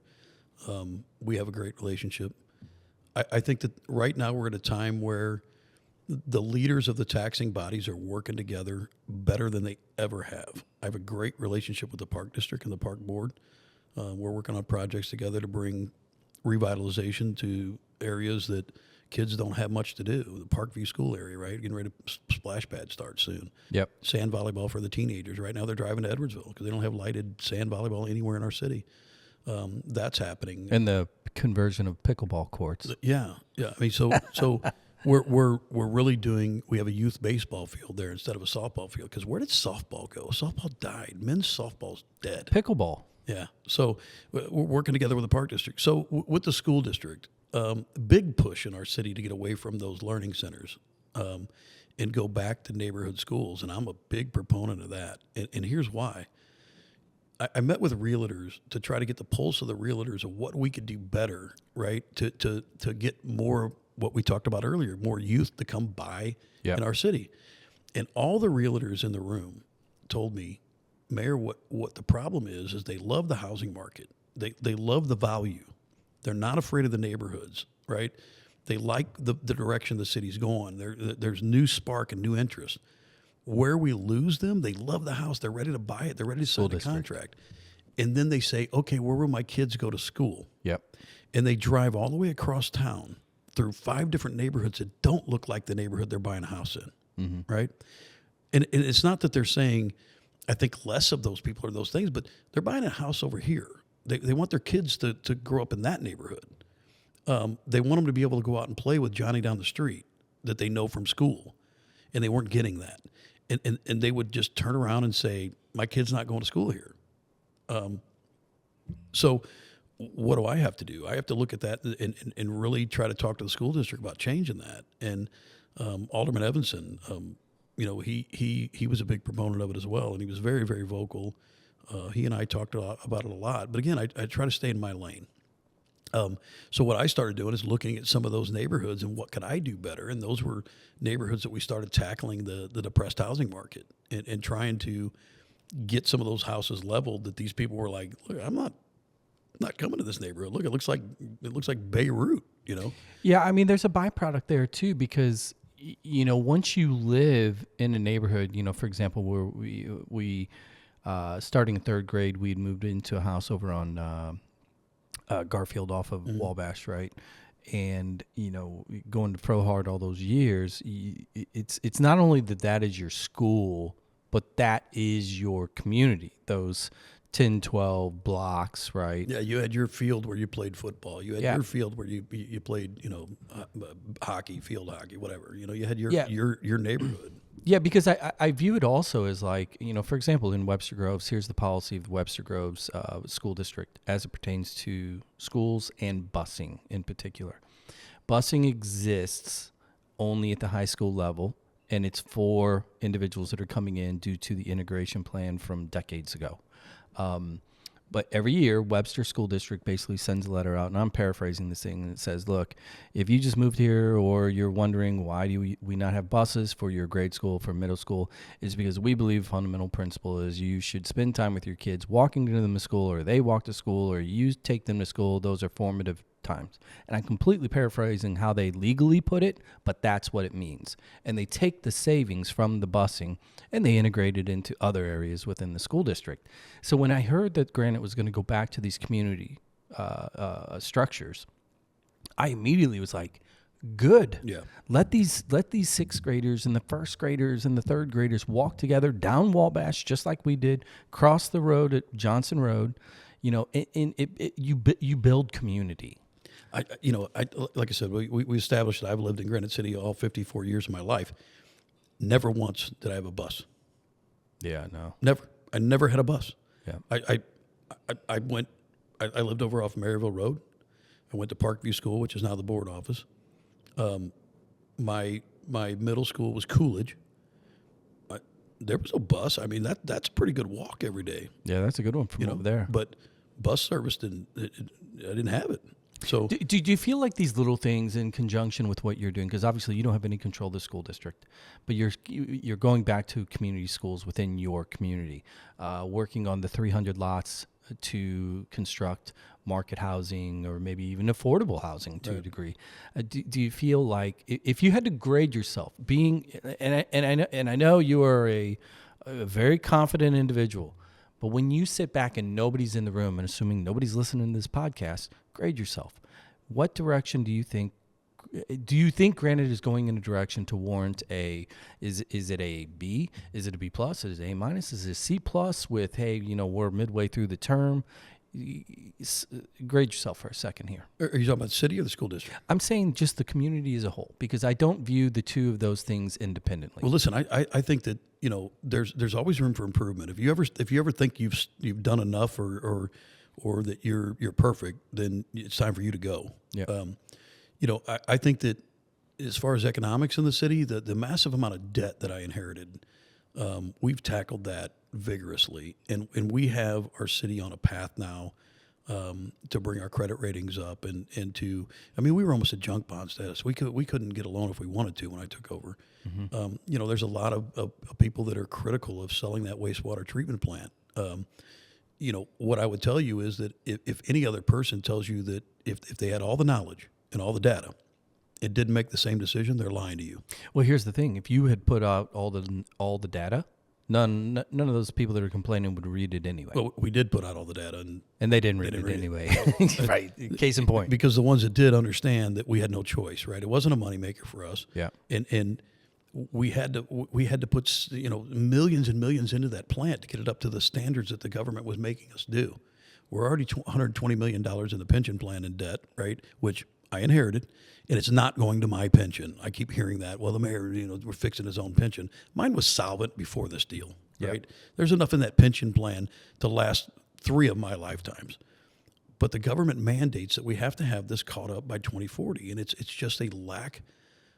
We have a great relationship. I think that right now we're at a time where the leaders of the taxing bodies are working together better than they ever have. I have a great relationship with the Park District and the Park Board. We're working on projects together to bring revitalization to areas that kids don't have much to do. The Parkview School area, right? Getting ready to splash pad start soon. Yep. Sand volleyball for the teenagers. Right now they're driving to Edwardsville because they don't have lighted sand volleyball anywhere in our city. That's happening. And the conversion of pickleball courts. Yeah. I mean, so we're really doing. We have a youth baseball field there instead of a softball field. Because where did softball go? Softball died. Men's softball's dead. Pickleball. Yeah. So we're working together with the Park District. So with the school district, big push in our city to get away from those learning centers and go back to neighborhood schools. And I'm a big proponent of that. And here's why. I met with realtors to try to get the pulse of the realtors of what we could do better, right? To get more, what we talked about earlier, more youth to come by in our city. And all the realtors in the room told me, Mayor, what the problem is they love the housing market. They love the value. They're not afraid of the neighborhoods, right? They like the direction the city's going. There's new spark and new interest. Where we lose them, they love the house. They're ready to buy it. They're ready to sign the contract. And then they say, okay, where will my kids go to school? Yep. And they drive all the way across town through 5 different neighborhoods that don't look like the neighborhood they're buying a house in, right? And it's not that they're saying, I think less of those people are those things, but they're buying a house over here. They want their kids to grow up in that neighborhood. They want them to be able to go out and play with Johnny down the street that they know from school. And they weren't getting that. And they would just turn around and say, my kid's not going to school here. So what do I have to do? I have to look at that and really try to talk to the school district about changing that. And Alderman Evanson, he was a big proponent of it as well, and he was very, very vocal. He and I talked about it a lot. But again, I try to stay in my lane. So what I started doing is looking at some of those neighborhoods and what could I do better. And those were neighborhoods that we started tackling the depressed housing market and trying to get some of those houses leveled that these people were like, look, I'm not coming to this neighborhood. Look, it looks like Beirut, Yeah, I mean, there's a byproduct there too, because once you live in a neighborhood, for example, where we starting in 3rd grade, we'd moved into a house over on Garfield off of Wabash, right? And going to Pro Hard all those years, it's not only that is your school, but that is your community. Those 10, 12 blocks, right? Yeah, you had your field where you played football. You had your field where you played, hockey, field hockey, whatever. You had your neighborhood. Yeah, because I view it also as like, for example, in Webster Groves, here's the policy of the Webster Groves School District as it pertains to schools and busing in particular. Busing exists only at the high school level, and it's for individuals that are coming in due to the integration plan from decades ago. But every year, Webster School District basically sends a letter out, and I'm paraphrasing this thing, and it says, look, if you just moved here or you're wondering why do we not have buses for your grade school, for middle school, it's because we believe fundamental principle is you should spend time with your kids walking to them to school, or they walk to school, or you take them to school. Those are formative times. And I'm completely paraphrasing how they legally put it, but that's what it means. And they take the savings from the busing and they integrate it into other areas within the school district. So when I heard that Granite was going to go back to these community structures, I immediately was like, good. Yeah. Let these sixth graders and the first graders and the third graders walk together down Wabash, just like we did, cross the road at Johnson Road. You know, you build community. Like I said, we established that I've lived in Granite City all 54 years of my life. Never once did I have a bus. Yeah, no. Never. I never had a bus. Yeah. I lived over off Maryville Road. I went to Parkview School, which is now the board office. My middle school was Coolidge. There was a bus. I mean, that's a pretty good walk every day. Yeah, that's a good one from over there. But bus service I didn't have it. So do you feel like these little things in conjunction with what you're doing, because obviously you don't have any control of the school district, but you're going back to community schools within your community, working on the 300 lots to construct market housing or maybe even affordable housing to a degree. Do you feel like if you had to grade yourself, and I know you are a very confident individual, but when you sit back and nobody's in the room, and assuming nobody's listening to this podcast, grade yourself. What direction do you think? Do you think Granite is going in a direction to warrant is it a B? Is it a B plus? Is it A minus? Is it a C plus with, hey, we're midway through the term? Grade yourself for a second here. Are you talking about the city or the school district? I'm saying just the community as a whole, because I don't view the two of those things independently. Well, listen, I think that there's always room for improvement. If you ever think you've done enough or that you're perfect, then it's time for you to go. Yeah. I think that as far as economics in the city, the massive amount of debt that I inherited, we've tackled that vigorously, and we have our city on a path now to bring our credit ratings up and to, we were almost at junk bond status. We couldn't get a loan if we wanted to when I took over. Mm-hmm. There's a lot of people that are critical of selling that wastewater treatment plant. What I would tell you is that if any other person tells you that if they had all the knowledge and all the data, it didn't make the same decision, they're lying to you. Well, here's the thing: if you had put out all the data, none of those people that are complaining would read it anyway. Well, we did put out all the data, and they didn't read it anyway. Right. Case in point. Because the ones that did understand that we had no choice, right? It wasn't a moneymaker for us. Yeah. And we had to put millions and millions into that plant to get it up to the standards that the government was making us do. We're already $120 million in the pension plan in debt, right? Which I inherited, and it's not going to my pension. I keep hearing that. Well, the mayor, we're fixing his own pension. Mine was solvent before this deal, right? There's enough in that pension plan to last 3 of my lifetimes. But the government mandates that we have to have this caught up by 2040, and it's just a lack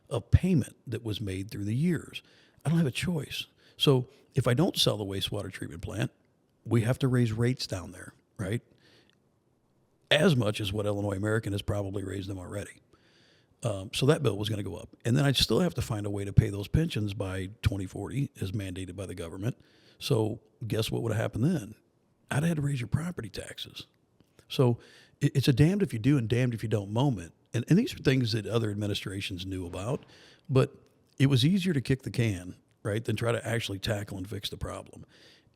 of payment that was made through the years. I don't have a choice. So if I don't sell the wastewater treatment plant, we have to raise rates down there, right? As much as what Illinois American has probably raised them already. So that bill was going to go up. And then I'd still have to find a way to pay those pensions by 2040 as mandated by the government. So guess what would have happened then? I'd have had to raise your property taxes. So it's a damned if you do and damned if you don't moment. And these are things that other administrations knew about, but it was easier to kick the can, right, than try to actually tackle and fix the problem.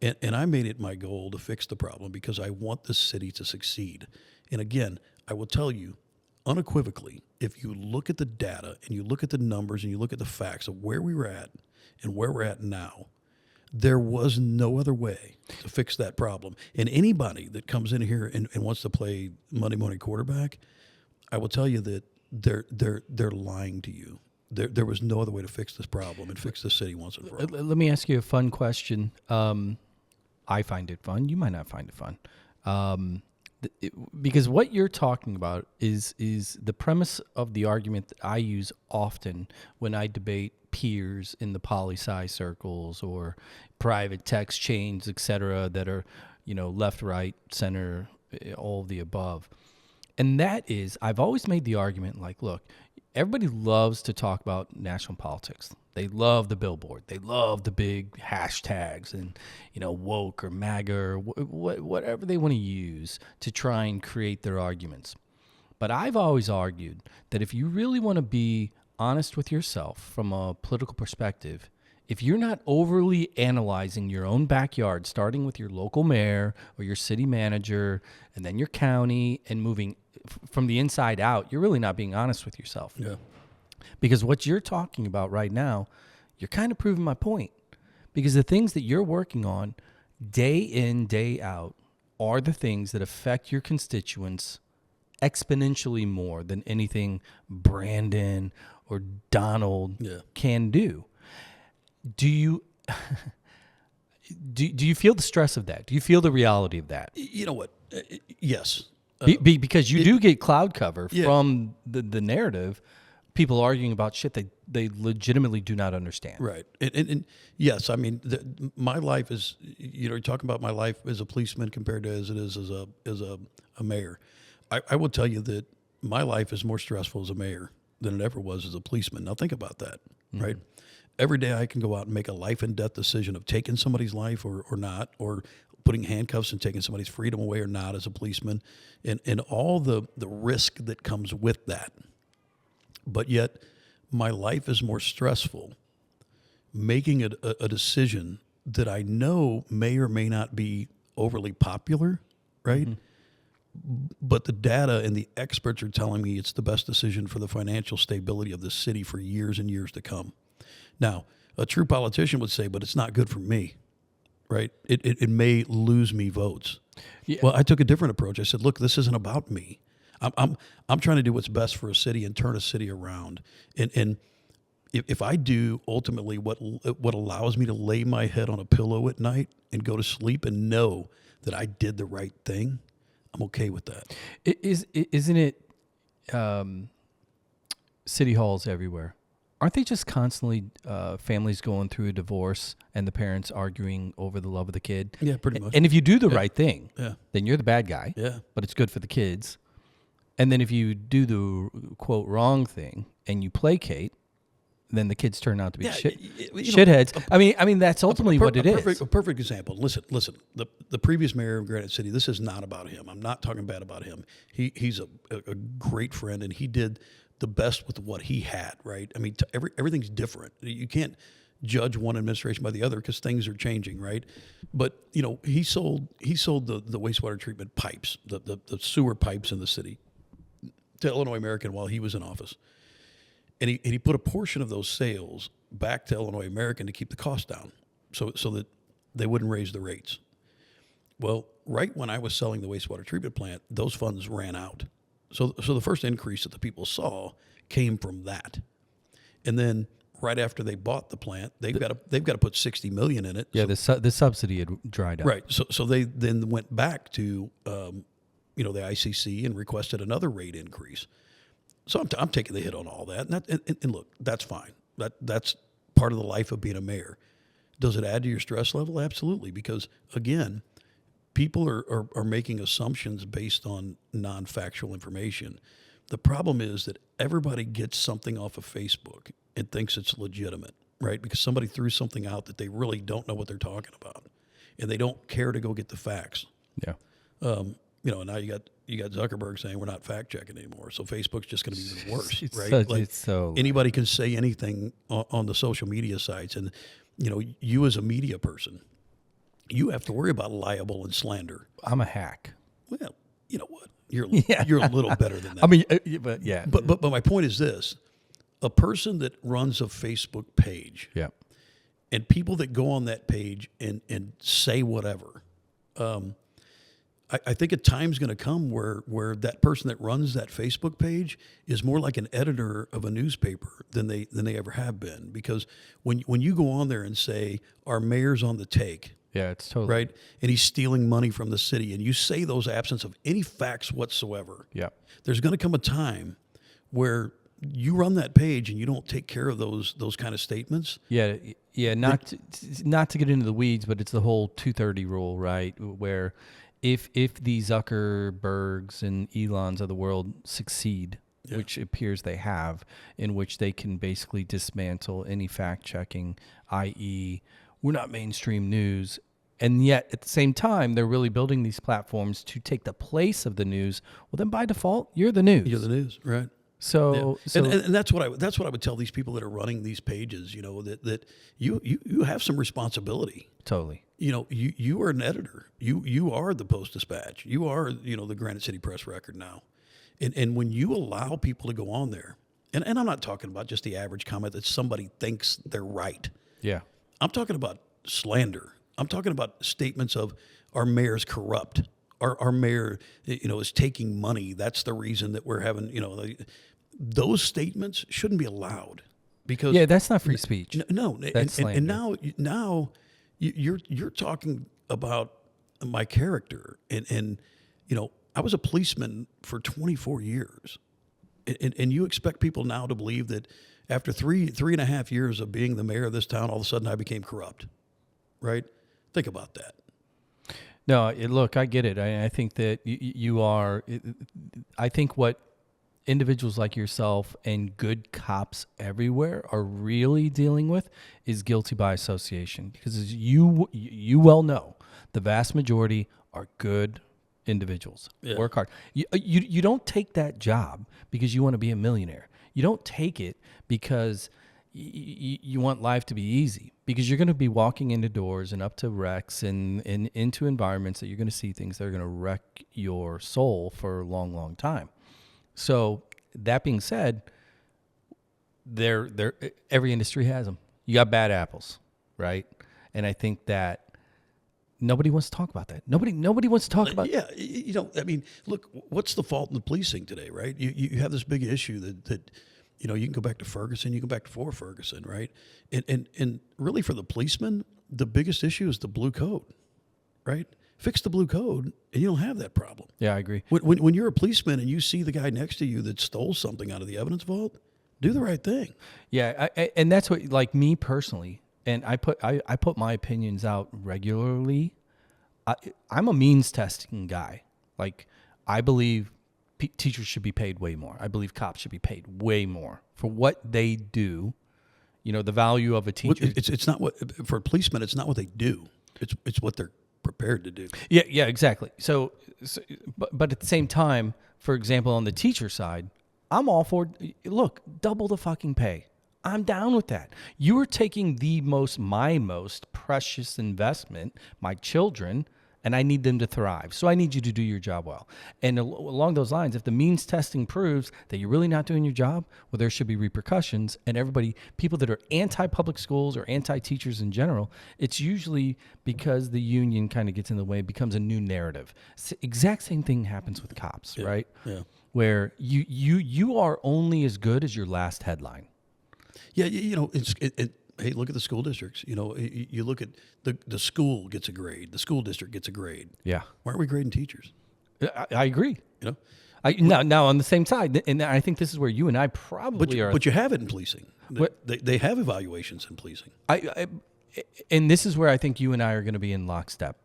And I made it my goal to fix the problem because I want the city to succeed. And again, I will tell you unequivocally, if you look at the data and you look at the numbers and you look at the facts of where we were at and where we're at now, there was no other way to fix that problem. And anybody that comes in here and wants to play Monday morning quarterback, I will tell you that they're lying to you. There was no other way to fix this problem and fix the city once and for all. Let me ask you a fun question. I find it fun. You might not find it fun. Because what you're talking about is the premise of the argument that I use often when I debate peers in the poli-sci circles or private text chains, et cetera, that are, left, right, center, all of the above. And that is, I've always made the argument like, look, everybody loves to talk about national politics. They love the billboard. They love the big hashtags and, woke or MAGA or whatever they want to use to try and create their arguments. But I've always argued that if you really want to be honest with yourself from a political perspective, if you're not overly analyzing your own backyard, starting with your local mayor or your city manager and then your county and moving from the inside out, you're really not being honest with yourself. Yeah. Because what you're talking about right now, you're kind of proving my point. Because the things that you're working on day in, day out are the things that affect your constituents exponentially more than anything Brandon or Donald can do. Do you do you feel the stress of that? Do you feel the reality of that? You know what? Yes. Because you do get cloud cover from the narrative, people arguing about shit that they legitimately do not understand. Right. And yes, I mean, my life is, you're talking about my life as a policeman compared to as it is as a mayor. I will tell you that my life is more stressful as a mayor than it ever was as a policeman. Now think about that, right? Every day I can go out and make a life and death decision of taking somebody's life or not, or putting handcuffs and taking somebody's freedom away or not as a policeman, and all the risk that comes with that. But yet my life is more stressful making a decision that I know may or may not be overly popular, right? But the data and the experts are telling me it's the best decision for the financial stability of this city for years and years to come. Now, a true politician would say, but it's not good for me, right? It may lose me votes. Yeah. Well, I took a different approach. I said, look, this isn't about me. I'm trying to do what's best for a city and turn a city around. And if I do ultimately what allows me to lay my head on a pillow at night and go to sleep and know that I did the right thing, I'm okay with that. Isn't it city halls everywhere? Aren't they just constantly families going through a divorce and the parents arguing over the love of the kid? Yeah, pretty much. And if you do the right thing, then you're the bad guy. Yeah. But it's good for the kids. And then if you do the, quote, wrong thing and you placate, then the kids turn out to be shitheads. I mean, that's ultimately what it is. A perfect example. Listen. The previous mayor of Granite City, this is not about him. I'm not talking bad about him. He's a great friend, and he did the best with what he had, right? I mean, everything's different. You can't judge one administration by the other because things are changing, right? But, he sold the wastewater treatment pipes, the sewer pipes in the city to Illinois American while he was in office. And he put a portion of those sales back to Illinois American to keep the cost down so that they wouldn't raise the rates. Well, right when I was selling the wastewater treatment plant, those funds ran out. So the first increase that the people saw came from that. And then right after they bought the plant, they've got to put $60 million in it. Yeah, the subsidy had dried up. Right. So they then went back to the ICC and requested another rate increase. So I'm taking the hit on all that, and look, that's fine. That's part of the life of being a mayor. Does it add to your stress level? Absolutely, because again, people are making assumptions based on non-factual information. The problem is that everybody gets something off of Facebook and thinks it's legitimate, right? Because somebody threw something out that they really don't know what they're talking about, and they don't care to go get the facts. Yeah. Now you got Zuckerberg saying we're not fact checking anymore, so Facebook's just going to be even worse, right? Anybody can say anything on the social media sites, and you as a media person, you have to worry about libel and slander. I'm a hack. Well, you know what? You're a little better than that. I mean, but yeah. But my point is this: a person that runs a Facebook page, and people that go on that page and say whatever. I think a time's going to come where that person that runs that Facebook page is more like an editor of a newspaper than they ever have been. Because when you go on there and say our mayor's on the take, it's totally right, and he's stealing money from the city, and you say those absence of any facts whatsoever, there's going to come a time where you run that page and you don't take care of those kind of statements. Yeah, yeah. Not to get into the weeds, but it's the whole 230 rule, right? Where if the Zuckerbergs and Elons of the world succeed, which appears they have, in which they can basically dismantle any fact checking, i.e., we're not mainstream news. And yet, at the same time, they're really building these platforms to take the place of the news. Well, then by default, you're the news. You're the news, right? So, and that's what I would tell these people that are running these pages. You know, that you have some responsibility. Totally. You know, you are an editor. You are the Post-Dispatch. You are, you know, the Granite City Press Record now. And when you allow people to go on there, and I'm not talking about just the average comment that somebody thinks they're right. Yeah. I'm talking about slander. I'm talking about statements of our mayor's corrupt. Our mayor, you know, is taking money. That's the reason that we're having, you know, those statements shouldn't be allowed. Because that's not free speech. No, That's slander. And now you're talking about my character, and you know, I was a policeman for 24 years, and you expect people now to believe that after three and a half years of being the mayor of this town, all of a sudden I became corrupt, right? Think about that. No, look, I get it. I think that you are. I think what individuals like yourself and good cops everywhere are really dealing with is guilty by association, because as you well know, the vast majority are good individuals. Yeah. Work hard. You don't take that job because you want to be a millionaire. You don't take it because you want life to be easy, because you're going to be walking into doors and up to wrecks and into environments that you're going to see things that are going to wreck your soul for a long, long time. So that being said, every industry has them. You got bad apples, right? And I think that nobody wants to talk about that. Nobody wants to talk about. Yeah, you know, I mean, look, what's the fault in the policing today, right? You have this big issue that you know, you can go back to Ferguson, you can go back to before Ferguson, right? And really for the policeman, the biggest issue is the blue code, right? Fix the blue code, and you don't have that problem. Yeah, I agree. When you're a policeman and you see the guy next to you that stole something out of the evidence vault, do the right thing. Yeah, and that's what, like me personally, and I put my opinions out regularly. I'm a means testing guy. Like, I believe teachers should be paid way more. I believe cops should be paid way more for what they do. You know, the value of a teacher. It's not what, for a policeman, it's not what they do. It's what they're prepared to do. Yeah, exactly. So but at the same time, for example, on the teacher side, I'm all for, look, double the fucking pay. I'm down with that. You are taking my most precious investment, my children, and I need them to thrive. So I need you to do your job well. And along those lines, if the means testing proves that you're really not doing your job, well, there should be repercussions. And people that are anti-public schools or anti-teachers in general, it's usually because the union kind of gets in the way, becomes a new narrative. Exact same thing happens with cops, right? Yeah. Where you are only as good as your last headline. Yeah, you know, hey, look at the school districts. You know, you look at the school gets a grade. The school district gets a grade. Yeah. Why aren't we grading teachers? I agree. You know, now on the same side, and I think this is where you and I probably are. But you have it in policing. They have evaluations in policing. And this is where I think you and I are going to be in lockstep.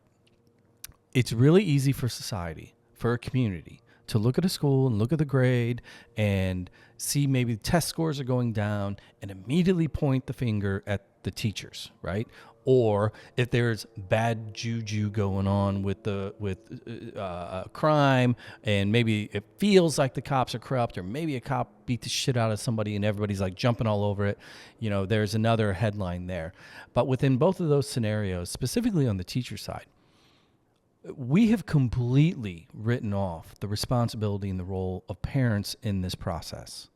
It's really easy for society, for a community, to look at a school and look at the grade and see maybe test scores are going down and immediately point the finger at the teachers, right? Or if there's bad juju going on with crime, and maybe it feels like the cops are corrupt, or maybe a cop beat the shit out of somebody and everybody's like jumping all over it, you know, there's another headline there. But within both of those scenarios, specifically on the teacher side, we have completely written off the responsibility and the role of parents in this process,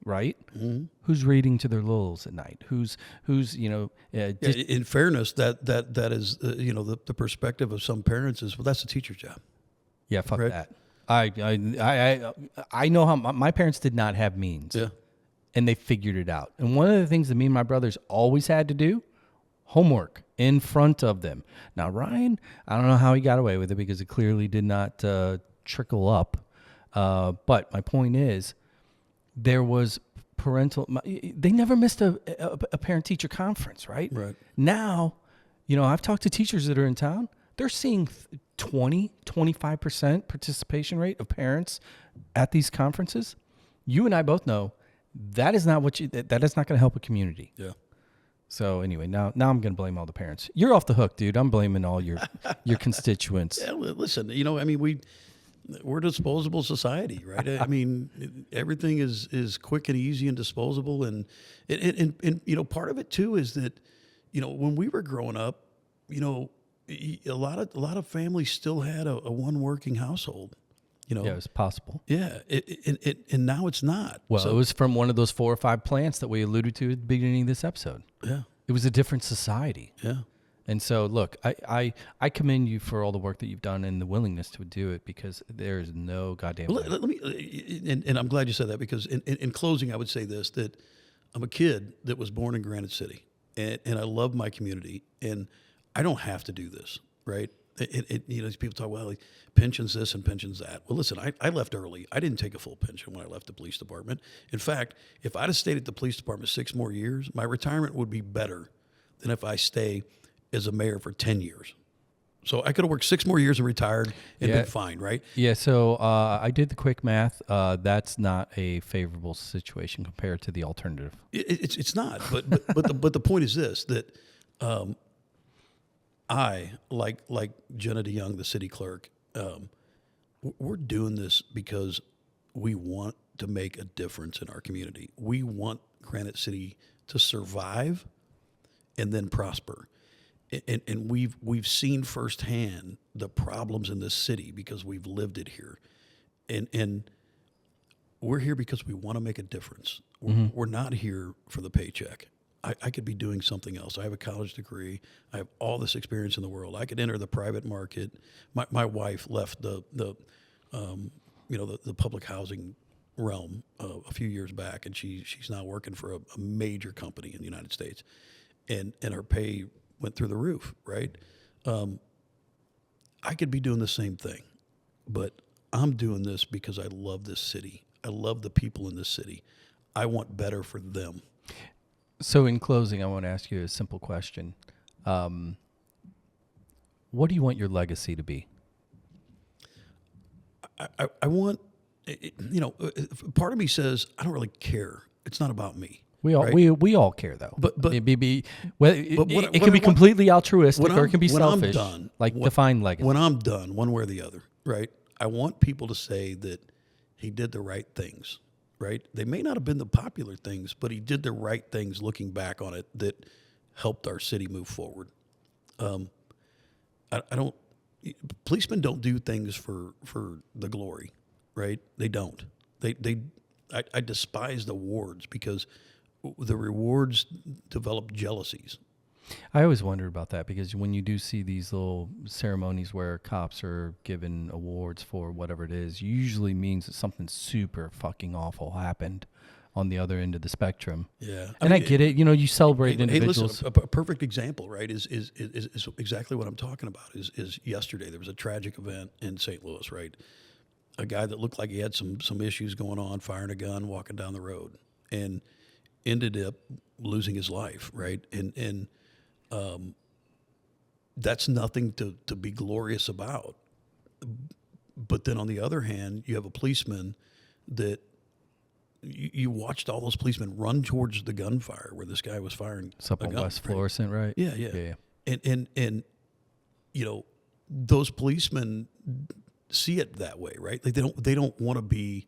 right? Mm-hmm. Who's reading to their littles at night? Who's you know? In fairness, that is you know, the perspective of some parents is, well, that's the teacher's job. Yeah, fuck right? That. I know how my parents did not have means. Yeah, and they figured it out. And one of the things that me and my brothers always had to do, homework in front of them. Now, Ryan, I don't know how he got away with it because it clearly did not trickle up. But my point is, there was parental. They never missed a parent teacher conference, right? Right. Now, I've talked to teachers that are in town. They're seeing 25% participation rate of parents at these conferences. You and I both know that is not that is not going to help a community. Yeah. So anyway, now I'm going to blame all the parents. You're off the hook, dude. I'm blaming all your constituents. Yeah, listen, we're a disposable society, right? I mean, everything is quick and easy and disposable, and part of it too is that, when we were growing up, a lot of families still had a one working household. Yeah, it was possible. Yeah, and now it's not. Well, it was from one of those 4 or 5 plants that we alluded to at the beginning of this episode. Yeah, it was a different society. Yeah. And so, look, I commend you for all the work that you've done and the willingness to do it, because there is no goddamn way. Let me, and I'm glad you said that, because in closing, I would say this, that I'm a kid that was born in Granite City, and I love my community, and I don't have to do this, right? People talk, well, like, pensions this and pensions that. Well, listen, I left early. I didn't take a full pension when I left the police department. In fact, if I'd have stayed at the police department 6 more years, my retirement would be better than if I stay as a mayor for 10 years. So I could have worked 6 more years and retired and been fine, right? Yeah, so I did the quick math. That's not a favorable situation compared to the alternative. It's not, but the point is this, that I, like Jenna DeYoung, the city clerk, we're doing this because we want to make a difference in our community. We want Granite City to survive and then prosper. And we've seen firsthand the problems in this city because we've lived it here. And we're here because we want to make a difference. We're not here for the paycheck. I could be doing something else. I have a college degree. I have all this experience in the world. I could enter the private market. My wife left the public housing realm a few years back, and she's now working for a major company in the United States, and her pay went through the roof. Right? I could be doing the same thing, but I'm doing this because I love this city. I love the people in this city. I want better for them. So in closing, I want to ask you a simple question. What do you want your legacy to be? I want, part of me says, I don't really care. It's not about me. We all, right? we all care, though. But it can be completely altruistic, or it can be selfish. Done, define legacy. When I'm done, one way or the other, right? I want people to say that he did the right things. Right? They may not have been the popular things, but he did the right things looking back on it that helped our city move forward. Policemen don't do things for the glory, right? They don't. I despise the awards because the rewards develop jealousies. I always wondered about that, because when you do see these little ceremonies where cops are given awards for whatever it is, usually means that something super fucking awful happened on the other end of the spectrum. Yeah, I get it. You celebrate individuals. Hey, listen, a perfect example, right? Is exactly what I'm talking about. Is yesterday there was a tragic event in St. Louis, right? A guy that looked like he had some issues going on, firing a gun, walking down the road, and ended up losing his life, right? And that's nothing to be glorious about. But then on the other hand, you have a policeman that you watched all those policemen run towards the gunfire where this guy was firing. It's up on West Florissant, right? Yeah. And those policemen see it that way, right? Like they don't want to be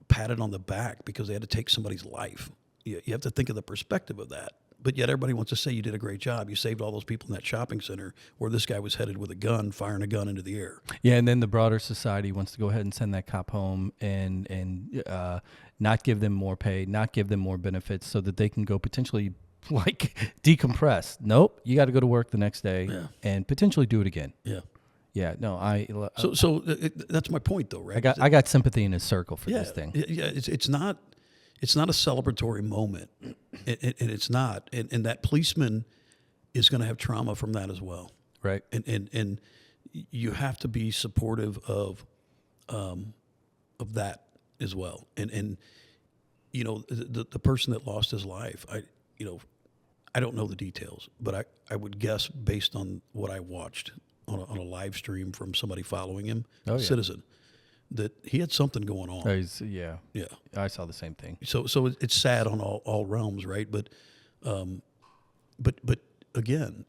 patted on the back because they had to take somebody's life. You have to think of the perspective of that. But yet everybody wants to say you did a great job. You saved all those people in that shopping center where this guy was headed with a gun, firing a gun into the air. Yeah, and then the broader society wants to go ahead and send that cop home and not give them more pay, not give them more benefits so that they can go potentially decompress. Nope, you got to go to work the next day and potentially do it again. Yeah. Yeah, no, So that's my point, though, right? I got sympathy in a circle for this thing. Yeah, it's not a celebratory moment, and it's not. And that policeman is going to have trauma from that as well, right? And you have to be supportive of that as well. And the person that lost his life, I don't know the details, but I would guess based on what I watched on a live stream from somebody following him, citizen, that he had something going on. Yeah. I saw the same thing. So it's sad on all realms, right? But again,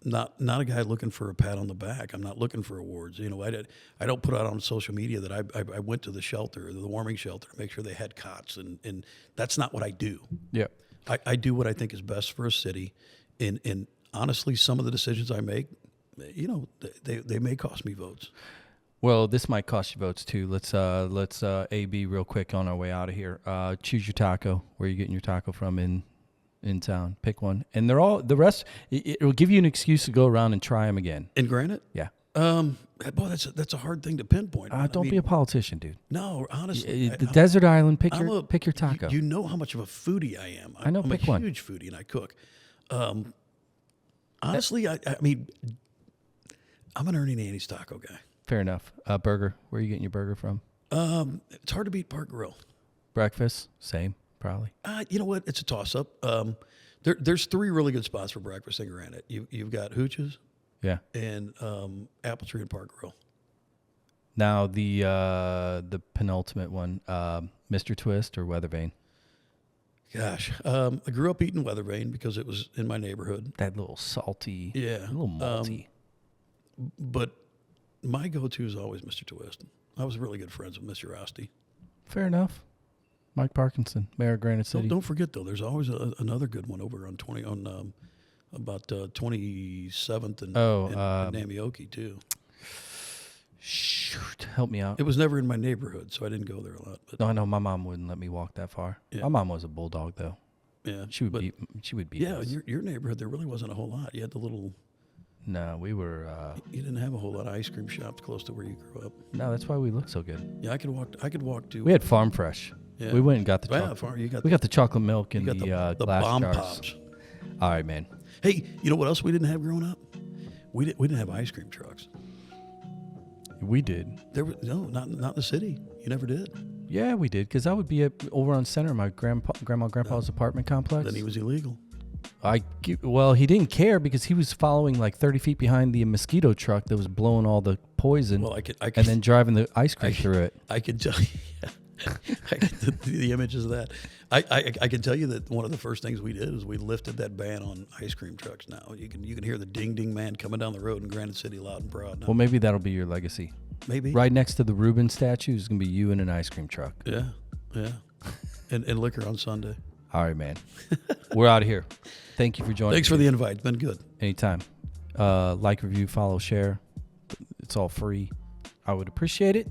not a guy looking for a pat on the back. I'm not looking for awards. I don't put out on social media that I went to the shelter, the warming shelter, to make sure they had cots, and that's not what I do. Yeah. I do what I think is best for a city, and honestly, some of the decisions I make, they may cost me votes. Well, this might cost you votes too. Let's AB real quick on our way out of here. Choose your taco. Where are you getting your taco from in town? Pick one, and they're all the rest. It'll give you an excuse to go around and try them again. In Granite? Yeah. Boy, that's a hard thing to pinpoint. Don't be a politician, dude. No, honestly, the desert island. Pick your taco. You know how much of a foodie I am. I know. I'm pick a one. huge foodie, and I cook. Honestly, I mean, I'm an Ernie Nanny's taco guy. Fair enough. Burger. Where are you getting your burger from? It's hard to beat Park Grill. Breakfast. Same, probably. You know what? It's a toss-up. There's 3 really good spots for breakfast in Granite. You've got Hooch's. Yeah. And Apple Tree and Park Grill. Now the penultimate one, Mr. Twist or Weathervane? Gosh, I grew up eating Weathervane because it was in my neighborhood. That little salty, a little malty. But my go-to is always Mr. Twist. I was really good friends with Mr. Rosti. Fair enough. Mike Parkinson, Mayor of Granite City. Don't forget though, there's always another good one over on about 27th and Namioki too. Shoot, help me out. It was never in my neighborhood, so I didn't go there a lot. But no, I know my mom wouldn't let me walk that far. Yeah. My mom was a bulldog though. Yeah, she would beat. Yeah, us. your neighborhood there really wasn't a whole lot. You had the little. No, we were. You didn't have a whole lot of ice cream shops close to where you grew up. No, that's why we looked so good. Yeah, I could walk to. We had Farm Fresh. Yeah. We went and got the chocolate. We got the chocolate milk in the glass bomb jars. Pops. All right, man. Hey, you know what else we didn't have growing up? We didn't have ice cream trucks. We did. Not in the city. You never did. Yeah, we did, because I would be over on Center, my grandpa's apartment complex. Then he was illegal. Well, he didn't care because he was following like 30 feet behind the mosquito truck that was blowing all the poison. Well, I could and then driving the ice cream through it. I could tell you. I get the images of that. I can tell you that one of the first things we did is we lifted that ban on ice cream trucks. Now you can hear the ding ding man coming down the road in Granite City loud and proud. Now. Well, maybe that'll be your legacy. Maybe right next to the Reuben statue is gonna be you in an ice cream truck. Yeah, and liquor on Sunday. All right, man. We're out of here. Thank you for joining. Thanks for the invite. It's been good. Anytime. Like, review, follow, share. It's all free. I would appreciate it.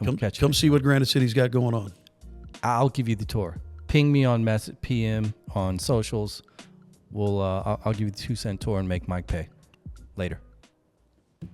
Come see what Granite City's got going on. I'll give you the tour. Ping me on PM on socials. I'll give you the 2-cent tour and make Mike pay. Later.